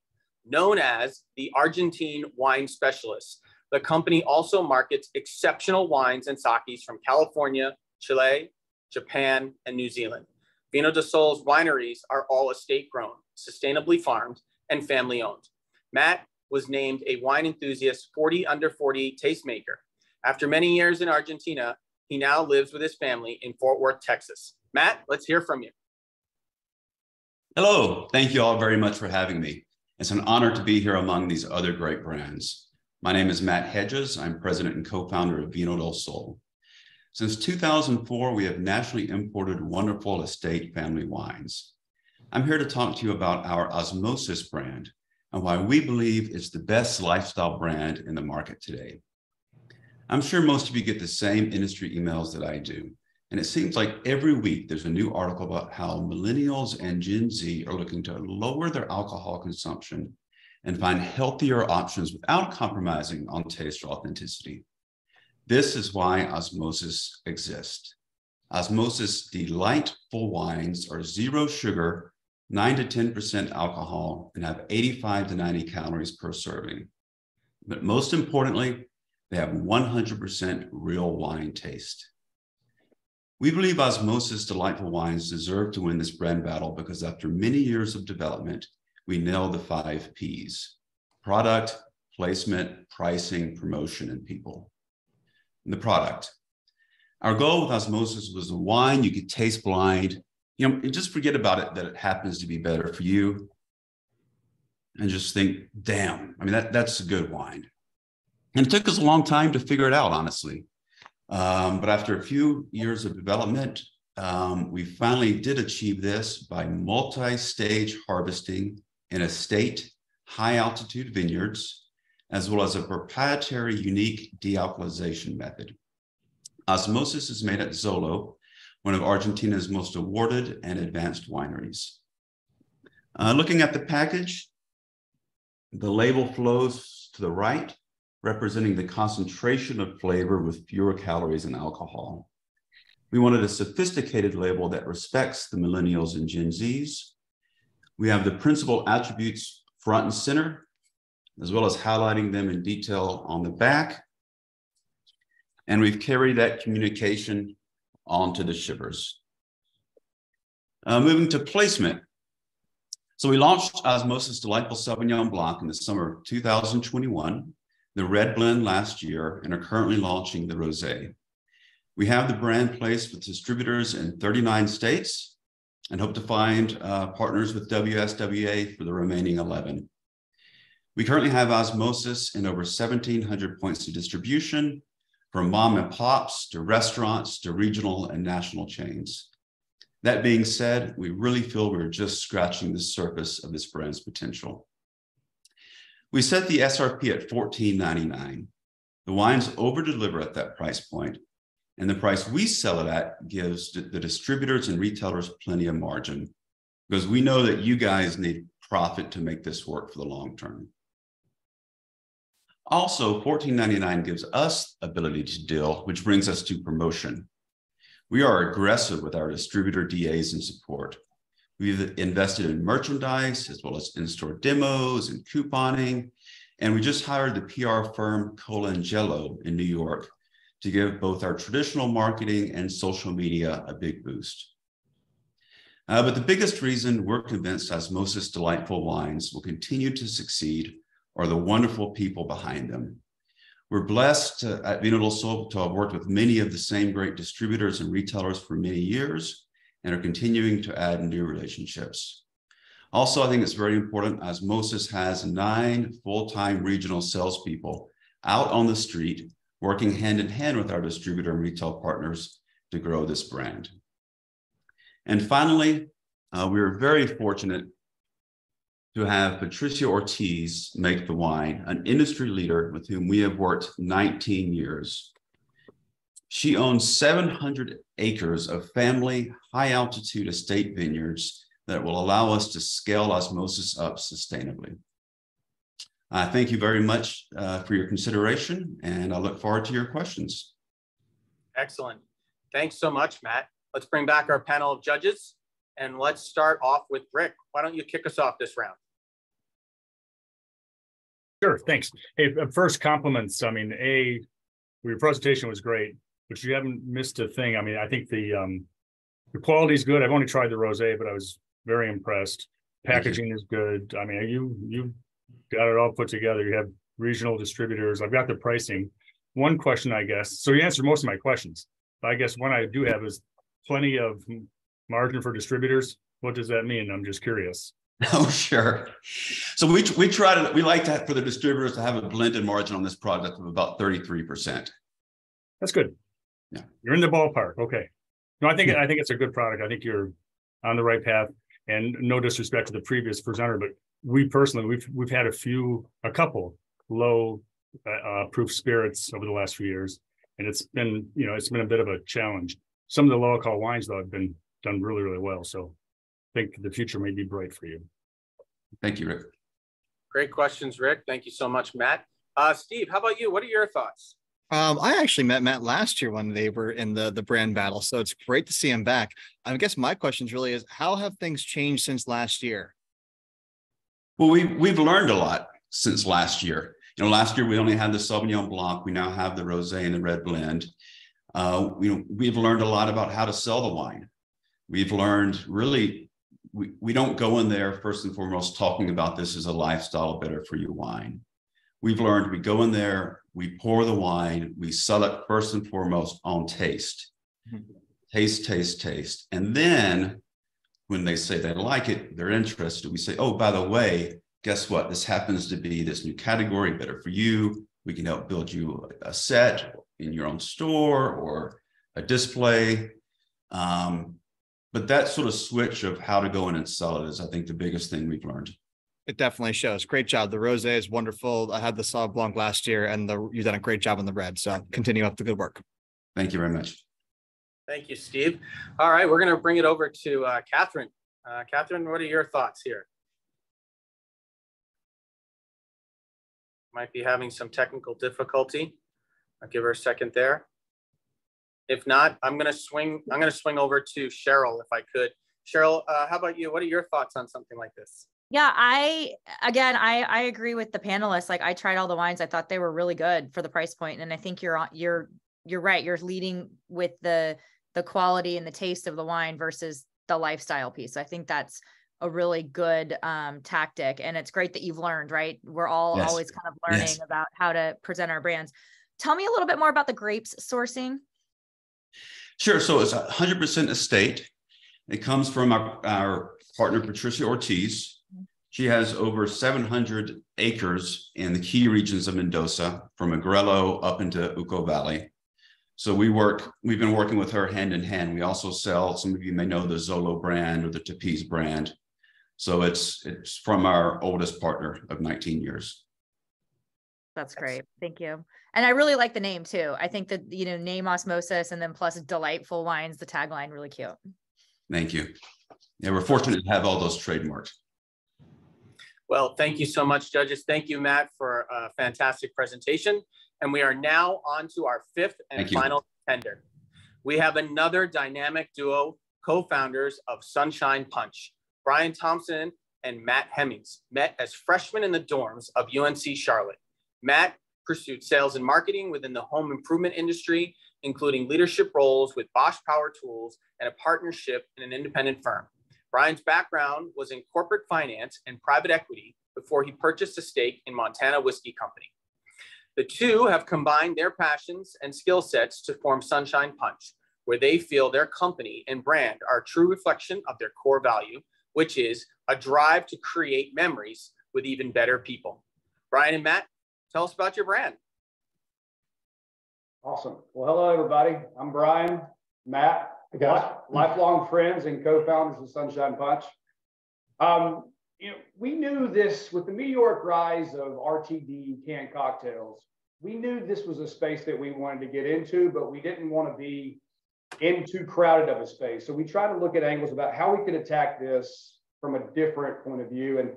Known as the Argentine Wine Specialist, the company also markets exceptional wines and sakis from California, Chile, Japan, and New Zealand. Vino del Sol's wineries are all estate-grown, sustainably farmed, and family-owned. Matt was named a Wine Enthusiast 40 Under 40 tastemaker. After many years in Argentina, he now lives with his family in Fort Worth, Texas. Matt, let's hear from you. Hello, thank you all very much for having me. It's an honor to be here among these other great brands. My name is Matt Hedges. I'm president and co-founder of Vino del Sol. Since 2004, we have nationally imported wonderful estate family wines. I'm here to talk to you about our Osmosis brand and why we believe it's the best lifestyle brand in the market today. I'm sure most of you get the same industry emails that I do, and it seems like every week there's a new article about how millennials and Gen Z are looking to lower their alcohol consumption and find healthier options without compromising on taste or authenticity. This is why Osmosis exists. Osmosis delightful wines are zero sugar, 9 to 10% alcohol, and have 85 to 90 calories per serving. But most importantly, they have 100% real wine taste. We believe Osmosis delightful wines deserve to win this brand battle because after many years of development, we nailed the 5 Ps: product, placement, pricing, promotion, and people. And the product. Our goal with Osmosis was a wine you could taste blind, just forget about it, that it happens to be better for you, and just think, damn, that's a good wine. And it took us a long time to figure it out, honestly. But after a few years of development, we finally did achieve this by multi-stage harvesting in estate, high-altitude vineyards, as well as a proprietary, unique dealcoholization method. Osmosis is made at Zolo, one of Argentina's most awarded and advanced wineries. Looking at the package, the label flows to the right, representing the concentration of flavor with fewer calories and alcohol. We wanted a sophisticated label that respects the millennials and Gen Zs. We have the principal attributes front and center, as well as highlighting them in detail on the back. And we've carried that communication onto the shippers. Moving to placement. So we launched Osmosis Delightful Sauvignon Blanc in the summer of 2021, the red blend last year, and are currently launching the rosé. We have the brand placed with distributors in 39 states and hope to find partners with WSWA for the remaining 11. We currently have osmosis in over 1,700 points of distribution, from mom and pops to restaurants to regional and national chains. That being said, we really feel we're just scratching the surface of this brand's potential. We set the SRP at $14.99. The wines over-deliver at that price point, and the price we sell it at gives the distributors and retailers plenty of margin, because we know that you guys need profit to make this work for the long term. Also, $14.99 gives us ability to deal, which brings us to promotion. We are aggressive with our distributor DAs and support. We've invested in merchandise as well as in-store demos and couponing. And we just hired the PR firm Colangelo in New York to give both our traditional marketing and social media a big boost. But the biggest reason we're convinced Osmosis Delightful Wines will continue to succeed are the wonderful people behind them. We're blessed at Vino del Sol to have worked with many of the same great distributors and retailers for many years and are continuing to add new relationships. Also, I think it's very important, Osmosis has 9 full-time regional salespeople out on the street working hand in hand with our distributor and retail partners to grow this brand. And finally, we are very fortunate to have Patricia Ortiz make the wine, an industry leader with whom we have worked 19 years. She owns 700 acres of family high-altitude estate vineyards that will allow us to scale Osmosis up sustainably. Thank you very much for your consideration, and I look forward to your questions. Excellent. Thanks so much, Matt. Let's bring back our panel of judges, and let's start off with Rick. Why don't you kick us off this round? Sure, thanks. Hey, first compliments. I mean, your presentation was great, but you haven't missed a thing. I mean, I think the quality is good. I've only tried the rosé, but I was very impressed. Packaging is good. I mean, you got it all put together. You have regional distributors. I've got the pricing. One question, I guess. So you answered most of my questions. But I guess one I do have is plenty of margin for distributors. What does that mean? I'm just curious. Oh, sure. So we like to, for the distributors to have a blended margin on this product of about 33%. That's good. Yeah. You're in the ballpark. Okay. No, I think it's a good product. I think you're on the right path, and no disrespect to the previous presenter, but we personally, we've had a couple low proof spirits over the last few years, and it's been a bit of a challenge. Some of the low alcohol wines though have been done really, really well. So I think the future may be bright for you. Thank you, Rick. Great questions, Rick. Thank you so much, Matt. Steve, how about you? What are your thoughts? I actually met Matt last year when they were in the brand battle, so it's great to see him back. I guess my question really is, how have things changed since last year? Well, we've learned a lot since last year. Last year we only had the Sauvignon Blanc. We now have the Rosé and the red blend. We've learned a lot about how to sell the wine. We've learned really, we don't go in there first and foremost talking about this as a lifestyle better for you wine. We've learned we go in there, we pour the wine, we sell it first and foremost on taste. Taste, taste, taste. And then when they say they like it, they're interested, we say, oh, by the way, guess what? This happens to be this new category, better for you. We can help build you a set in your own store or a display. But that sort of switch of how to go in and sell it is, I think, the biggest thing we've learned. It definitely shows. Great job. The rosé is wonderful. I had the Sauv Blanc last year, and you've done a great job on the red. So continue up the good work. Thank you very much. Thank you, Steve. All right, we're going to bring it over to Catherine. Catherine, what are your thoughts here? Might be having some technical difficulty. I'll give her a second there. If not, I'm going to swing over to Cheryl if I could. Cheryl, how about you? What are your thoughts on something like this? Yeah, I agree with the panelists. Like, I tried all the wines. I thought they were really good for the price point. And I think you're right. You're leading with the quality and the taste of the wine versus the lifestyle piece. So I think that's a really good tactic. And it's great that you've learned, right? We're all always kind of learning about how to present our brands. Tell me a little bit more about the grapes sourcing. Sure. So it's 100% estate. It comes from our partner, Patricia Ortiz. She has over 700 acres in the key regions of Mendoza, from Agrello up into Uco Valley. So we've been working with her hand in hand. We also sell, some of you may know the Zolo brand or the Tepiz brand. So it's from our oldest partner of 19 years. That's great. Thank you. And I really like the name too. I think that, you know, name osmosis and then plus delightful wines, the tagline, really cute. Thank you. Yeah, we're fortunate to have all those trademarked. Well, thank you so much, judges. Thank you, Matt, for a fantastic presentation. And we are now on to our fifth and final contender. We have another dynamic duo, co-founders of Sunshine Punch. Brian Thompson and Matt Hemmings met as freshmen in the dorms of UNC Charlotte. Matt pursued sales and marketing within the home improvement industry, including leadership roles with Bosch Power Tools and a partnership in an independent firm. Brian's background was in corporate finance and private equity before he purchased a stake in Montana Whiskey Company. The two have combined their passions and skill sets to form Sunshine Punch, where they feel their company and brand are a true reflection of their core value, which is a drive to create memories with even better people. Brian and Matt, tell us about your brand. Awesome. Well, hello, everybody. I'm Brian, Matt, lifelong friends and co-founders of Sunshine Punch. You know, we knew this with the meteoric rise of RTD canned cocktails. We knew this was a space that we wanted to get into, but we didn't want to be in too crowded of a space. So we tried to look at angles about how we could attack this from a different point of view. And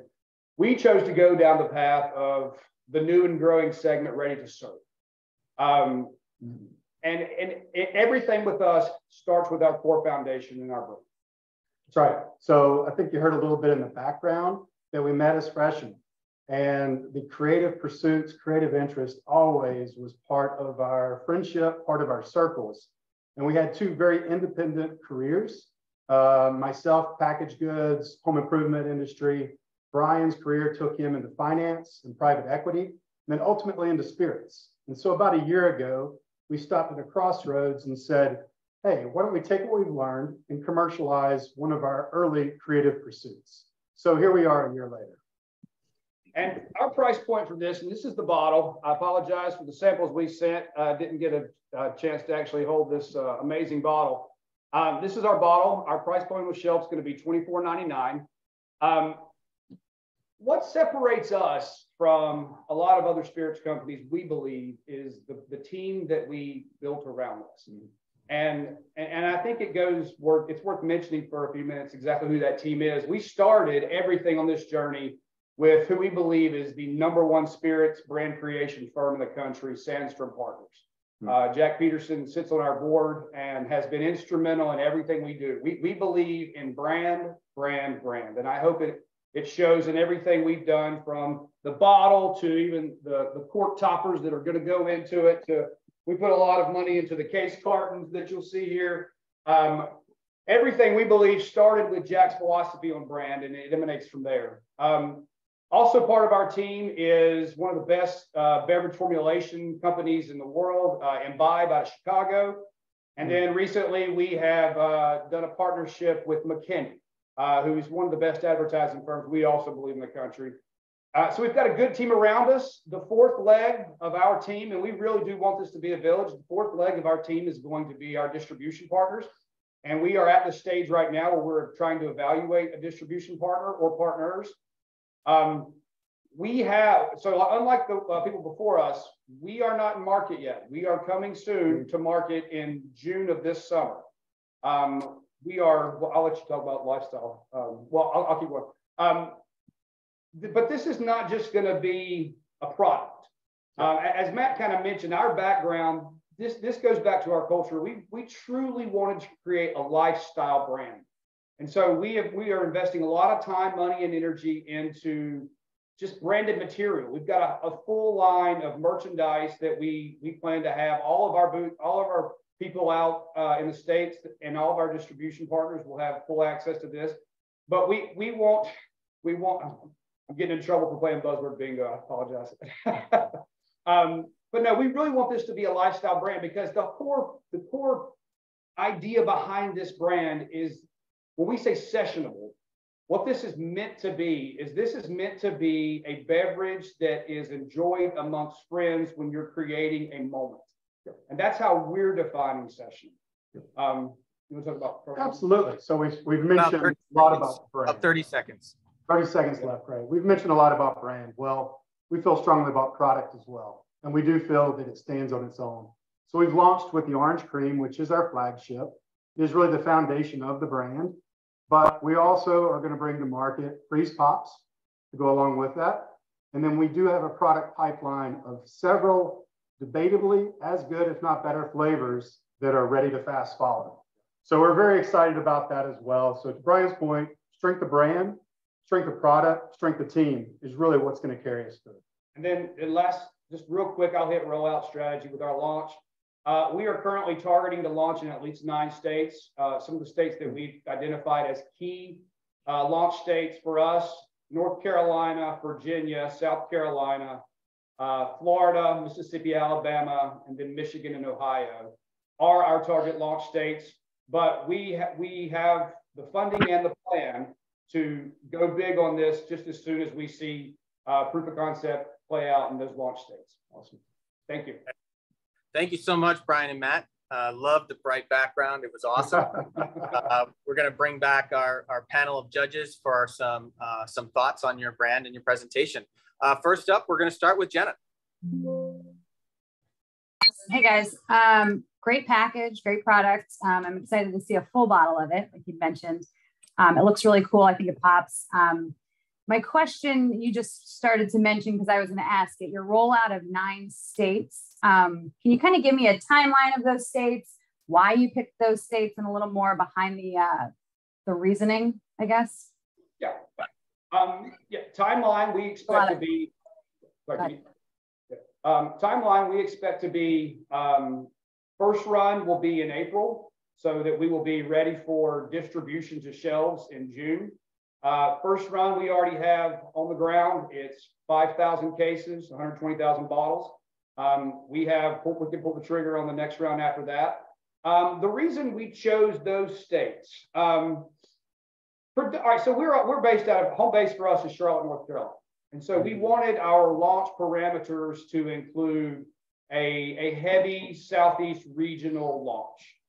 we chose to go down the path of the new and growing segment, ready to serve. And everything with us starts with our core foundation in our brand. That's right. So I think you heard a little bit in the background that we met as freshmen, and the creative pursuits, creative interest always was part of our friendship, part of our circles. And we had two very independent careers. Myself, packaged goods, home improvement industry. Brian's career took him into finance and private equity, and then ultimately into spirits. And so about a year ago, we stopped at a crossroads and said, hey, why don't we take what we've learned and commercialize one of our early creative pursuits? So here we are a year later. And our price point for this, and this is the bottle. I apologize for the samples we sent. I didn't get a chance to actually hold this amazing bottle. This is our bottle. Our price point on the shelf is going to be $24.99. What separates us from a lot of other spirits companies, we believe, is the team that we built around us. And I think it's worth mentioning for a few minutes exactly who that team is. We started everything on this journey with who we believe is the #1 spirits brand creation firm in the country, Sandstrom Partners. Jack Peterson sits on our board and has been instrumental in everything we do. We believe in brand. And I hope it shows in everything we've done, from the bottle to even the cork toppers that are going to go into it. We put a lot of money into the case cartons that you'll see here. Everything we believe started with Jack's philosophy on brand, and it emanates from there. Also part of our team is one of the best beverage formulation companies in the world, Imbibe out of Chicago. And then recently we have done a partnership with McKinney, who's one of the best advertising firms we also believe in the country. So we've got a good team around us. The fourth leg of our team, and we really do want this to be a village, the fourth leg of our team is going to be our distribution partners. And we are at the stage right now where we're trying to evaluate a distribution partner or partners. So unlike the people before us, we are not in market yet. We are coming soon to market in June of this summer. I'll let you talk about lifestyle. I'll keep going. But this is not just going to be a product. As Matt kind of mentioned, our background, this goes back to our culture. We truly wanted to create a lifestyle brand. And so we are investing a lot of time, money, and energy into just branded material. We've got a full line of merchandise that we plan to have. All of our people out in the States and all of our distribution partners will have full access to this. But we want. I'm getting in trouble for playing buzzword bingo. I apologize. But no, we really want this to be a lifestyle brand, because the core idea behind this brand is, when we say sessionable, What this is meant to be is this is meant to be a beverage that is enjoyed amongst friends when you're creating a moment. And that's how we're defining session. You want to talk about program? Absolutely. So we've mentioned a lot about brand. About 30 seconds. 30 seconds left, Craig. We've mentioned a lot about brand. Well, we feel strongly about product as well. And we do feel that it stands on its own. So we've launched with the orange cream, which is our flagship. It is really the foundation of the brand. But we also are going to bring to market freeze pops to go along with that. And then we do have a product pipeline of several debatably as good, if not better, flavors that are ready to fast follow. So we're very excited about that as well. So to Brian's point, strength of brand, strength of product, strength of team is really what's going to carry us through. And then just real quick, I'll hit rollout strategy with our launch. We are currently targeting to launch in at least 9 states. Some of the states that we've identified as key launch states for us: North Carolina, Virginia, South Carolina, Florida, Mississippi, Alabama, and then Michigan and Ohio are our target launch states. But we have the funding and the plan to go big on this just as soon as we see proof of concept play out in those launch states. Awesome. Thank you. Thank you so much, Brian and Matt. Love the bright background. It was awesome. We're going to bring back our panel of judges for some thoughts on your brand and your presentation. First up, we're going to start with Jenna. Hey guys, great package, great product. I'm excited to see a full bottle of it, like you mentioned. It looks really cool. I think it pops. My question you just started to mention, because I was going to ask it, your rollout of 9 states. Can you kind of give me a timeline of those states, why you picked those states, and a little more behind the reasoning, I guess? Yeah. Timeline we expect to be. Timeline we expect to be. First run will be in April, so that we will be ready for distribution to shelves in June. First run we already have on the ground. It's 5,000 cases, 120,000 bottles. We can pull the trigger on the next round after that. The reason we chose those states. All right, so we're based out of, home base for us is Charlotte, North Carolina. And so we wanted our launch parameters to include a heavy Southeast regional launch.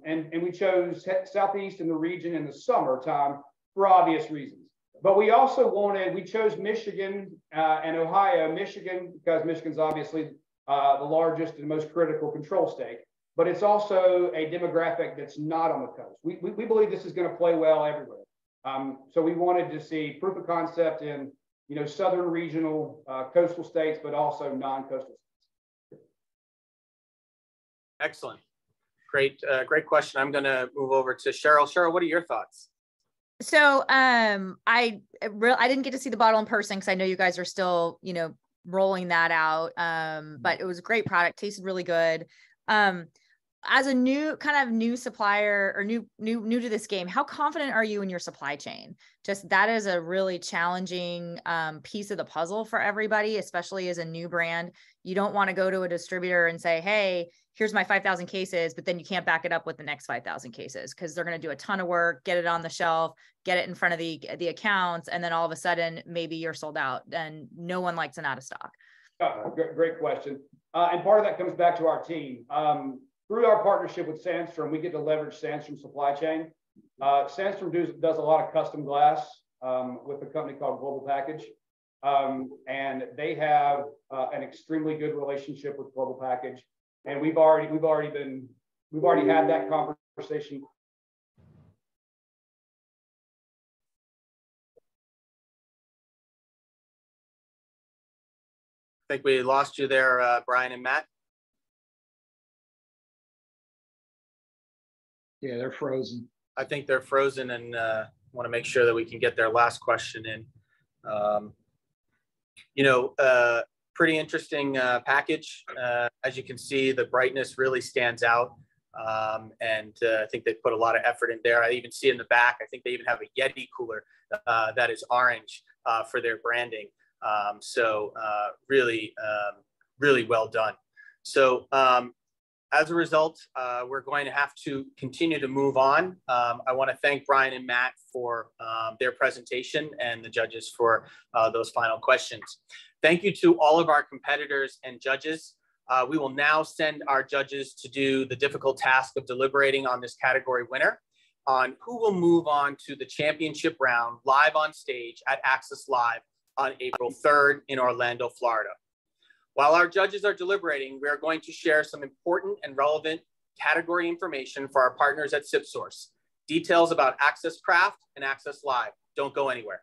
And we chose Southeast in the region in the summertime for obvious reasons. But we also we chose Michigan and Ohio. Michigan, because Michigan's obviously the largest and most critical control state, but it's also a demographic that's not on the coast. We believe this is going to play well everywhere. So we wanted to see proof of concept in southern regional coastal states, but also non-coastal states. Excellent. Great question. I'm going to move over to Cheryl. Cheryl, what are your thoughts? So I didn't get to see the bottle in person because I know you guys are still, rolling that out. But it was a great product, tasted really good. As a new supplier or new to this game, how confident are you in your supply chain? Just that is a really challenging piece of the puzzle for everybody, especially as a new brand. You don't want to go to a distributor and say, hey, here's my 5,000 cases, but then you can't back it up with the next 5,000 cases because they're going to do a ton of work, get it on the shelf, get it in front of the accounts, and then all of a sudden maybe you're sold out and no one likes an out of stock. Great question. And part of that comes back to our team. Through our partnership with Sandstrom, we get to leverage Sandstrom's supply chain. Sandstrom does a lot of custom glass with a company called Global Package. And they have an extremely good relationship with Global Package. And we've already had that conversation. I think we lost you there, Brian and Matt. Yeah, they're frozen. I think they're frozen, and want to make sure that we can get their last question in. Pretty interesting package. As you can see, the brightness really stands out. And I think they put a lot of effort in there. I even see in the back, I think they even have a Yeti cooler that is orange for their branding. Really well done. So As a result, we're going to have to continue to move on. I want to thank Brian and Matt for their presentation and the judges for those final questions. Thank you to all of our competitors and judges. We will now send our judges to do the difficult task of deliberating on this category winner on who will move on to the championship round live on stage at Access Live on April 3rd in Orlando, Florida. While our judges are deliberating, we are going to share some important and relevant category information for our partners at SipSource. Details about Access Craft and Access Live. Don't go anywhere.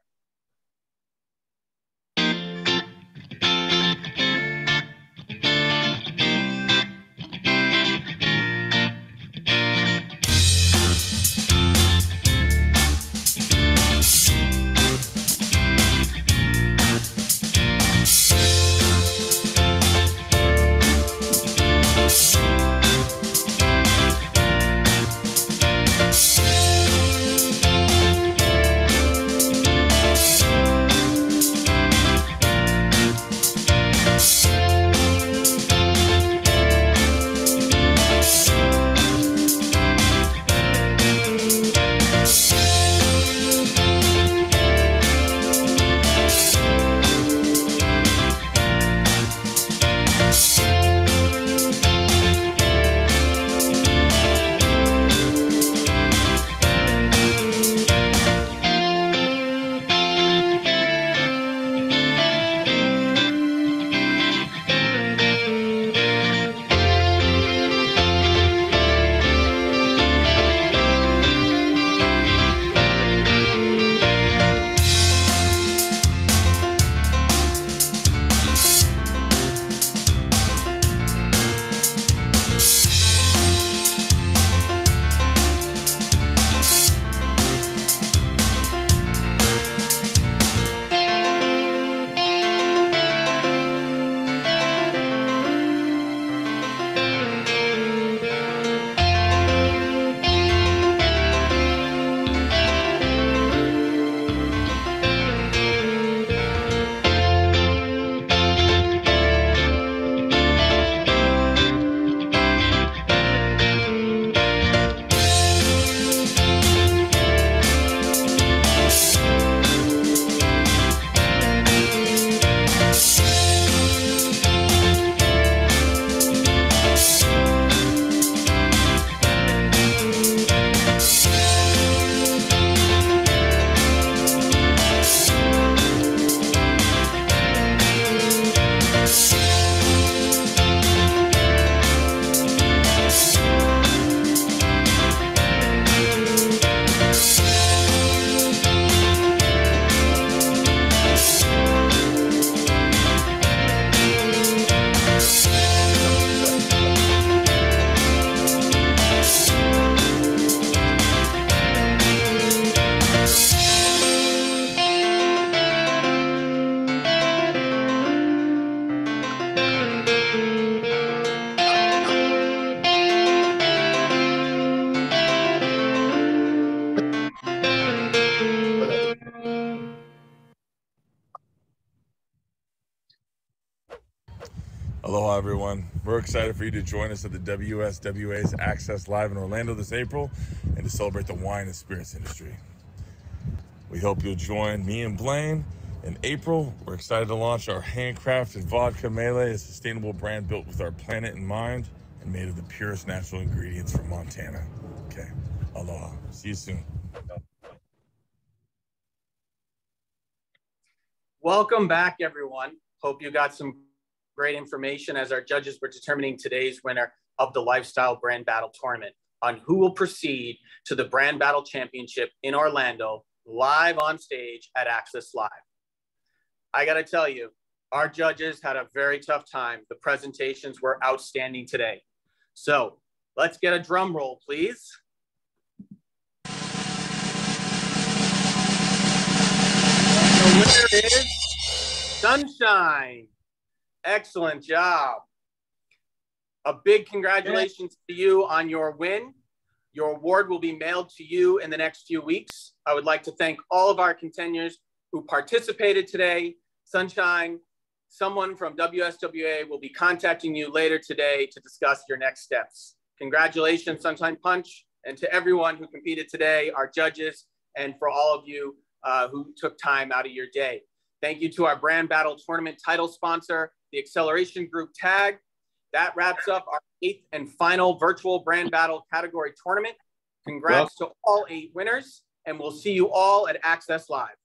Aloha, everyone. We're excited for you to join us at the WSWA's Access Live in Orlando this April and to celebrate the wine and spirits industry. We hope you'll join me and Blaine in April. We're excited to launch our handcrafted vodka melee, a sustainable brand built with our planet in mind and made of the purest natural ingredients from Montana. Okay, aloha. See you soon. Welcome back, everyone. Hope you got some great information as our judges were determining today's winner of the Lifestyle Brand Battle Tournament on who will proceed to the Brand Battle Championship in Orlando, live on stage at Access Live. I gotta tell you, our judges had a very tough time. The presentations were outstanding today. So let's get a drum roll, please. The winner is Sunshine. Excellent job. A big congratulations to you on your win. Your award will be mailed to you in the next few weeks. I would like to thank all of our contenders who participated today. Sunshine, Someone from WSWA will be contacting you later today to discuss your next steps. Congratulations, Sunshine Punch, and to everyone who competed today, our judges, and for all of you who took time out of your day. Thank you to our Brand Battle Tournament title sponsor, the Acceleration Group Tag. That wraps up our 8th and final virtual Brand Battle category tournament. Congrats to all 8 winners, and we'll see you all at Access Live.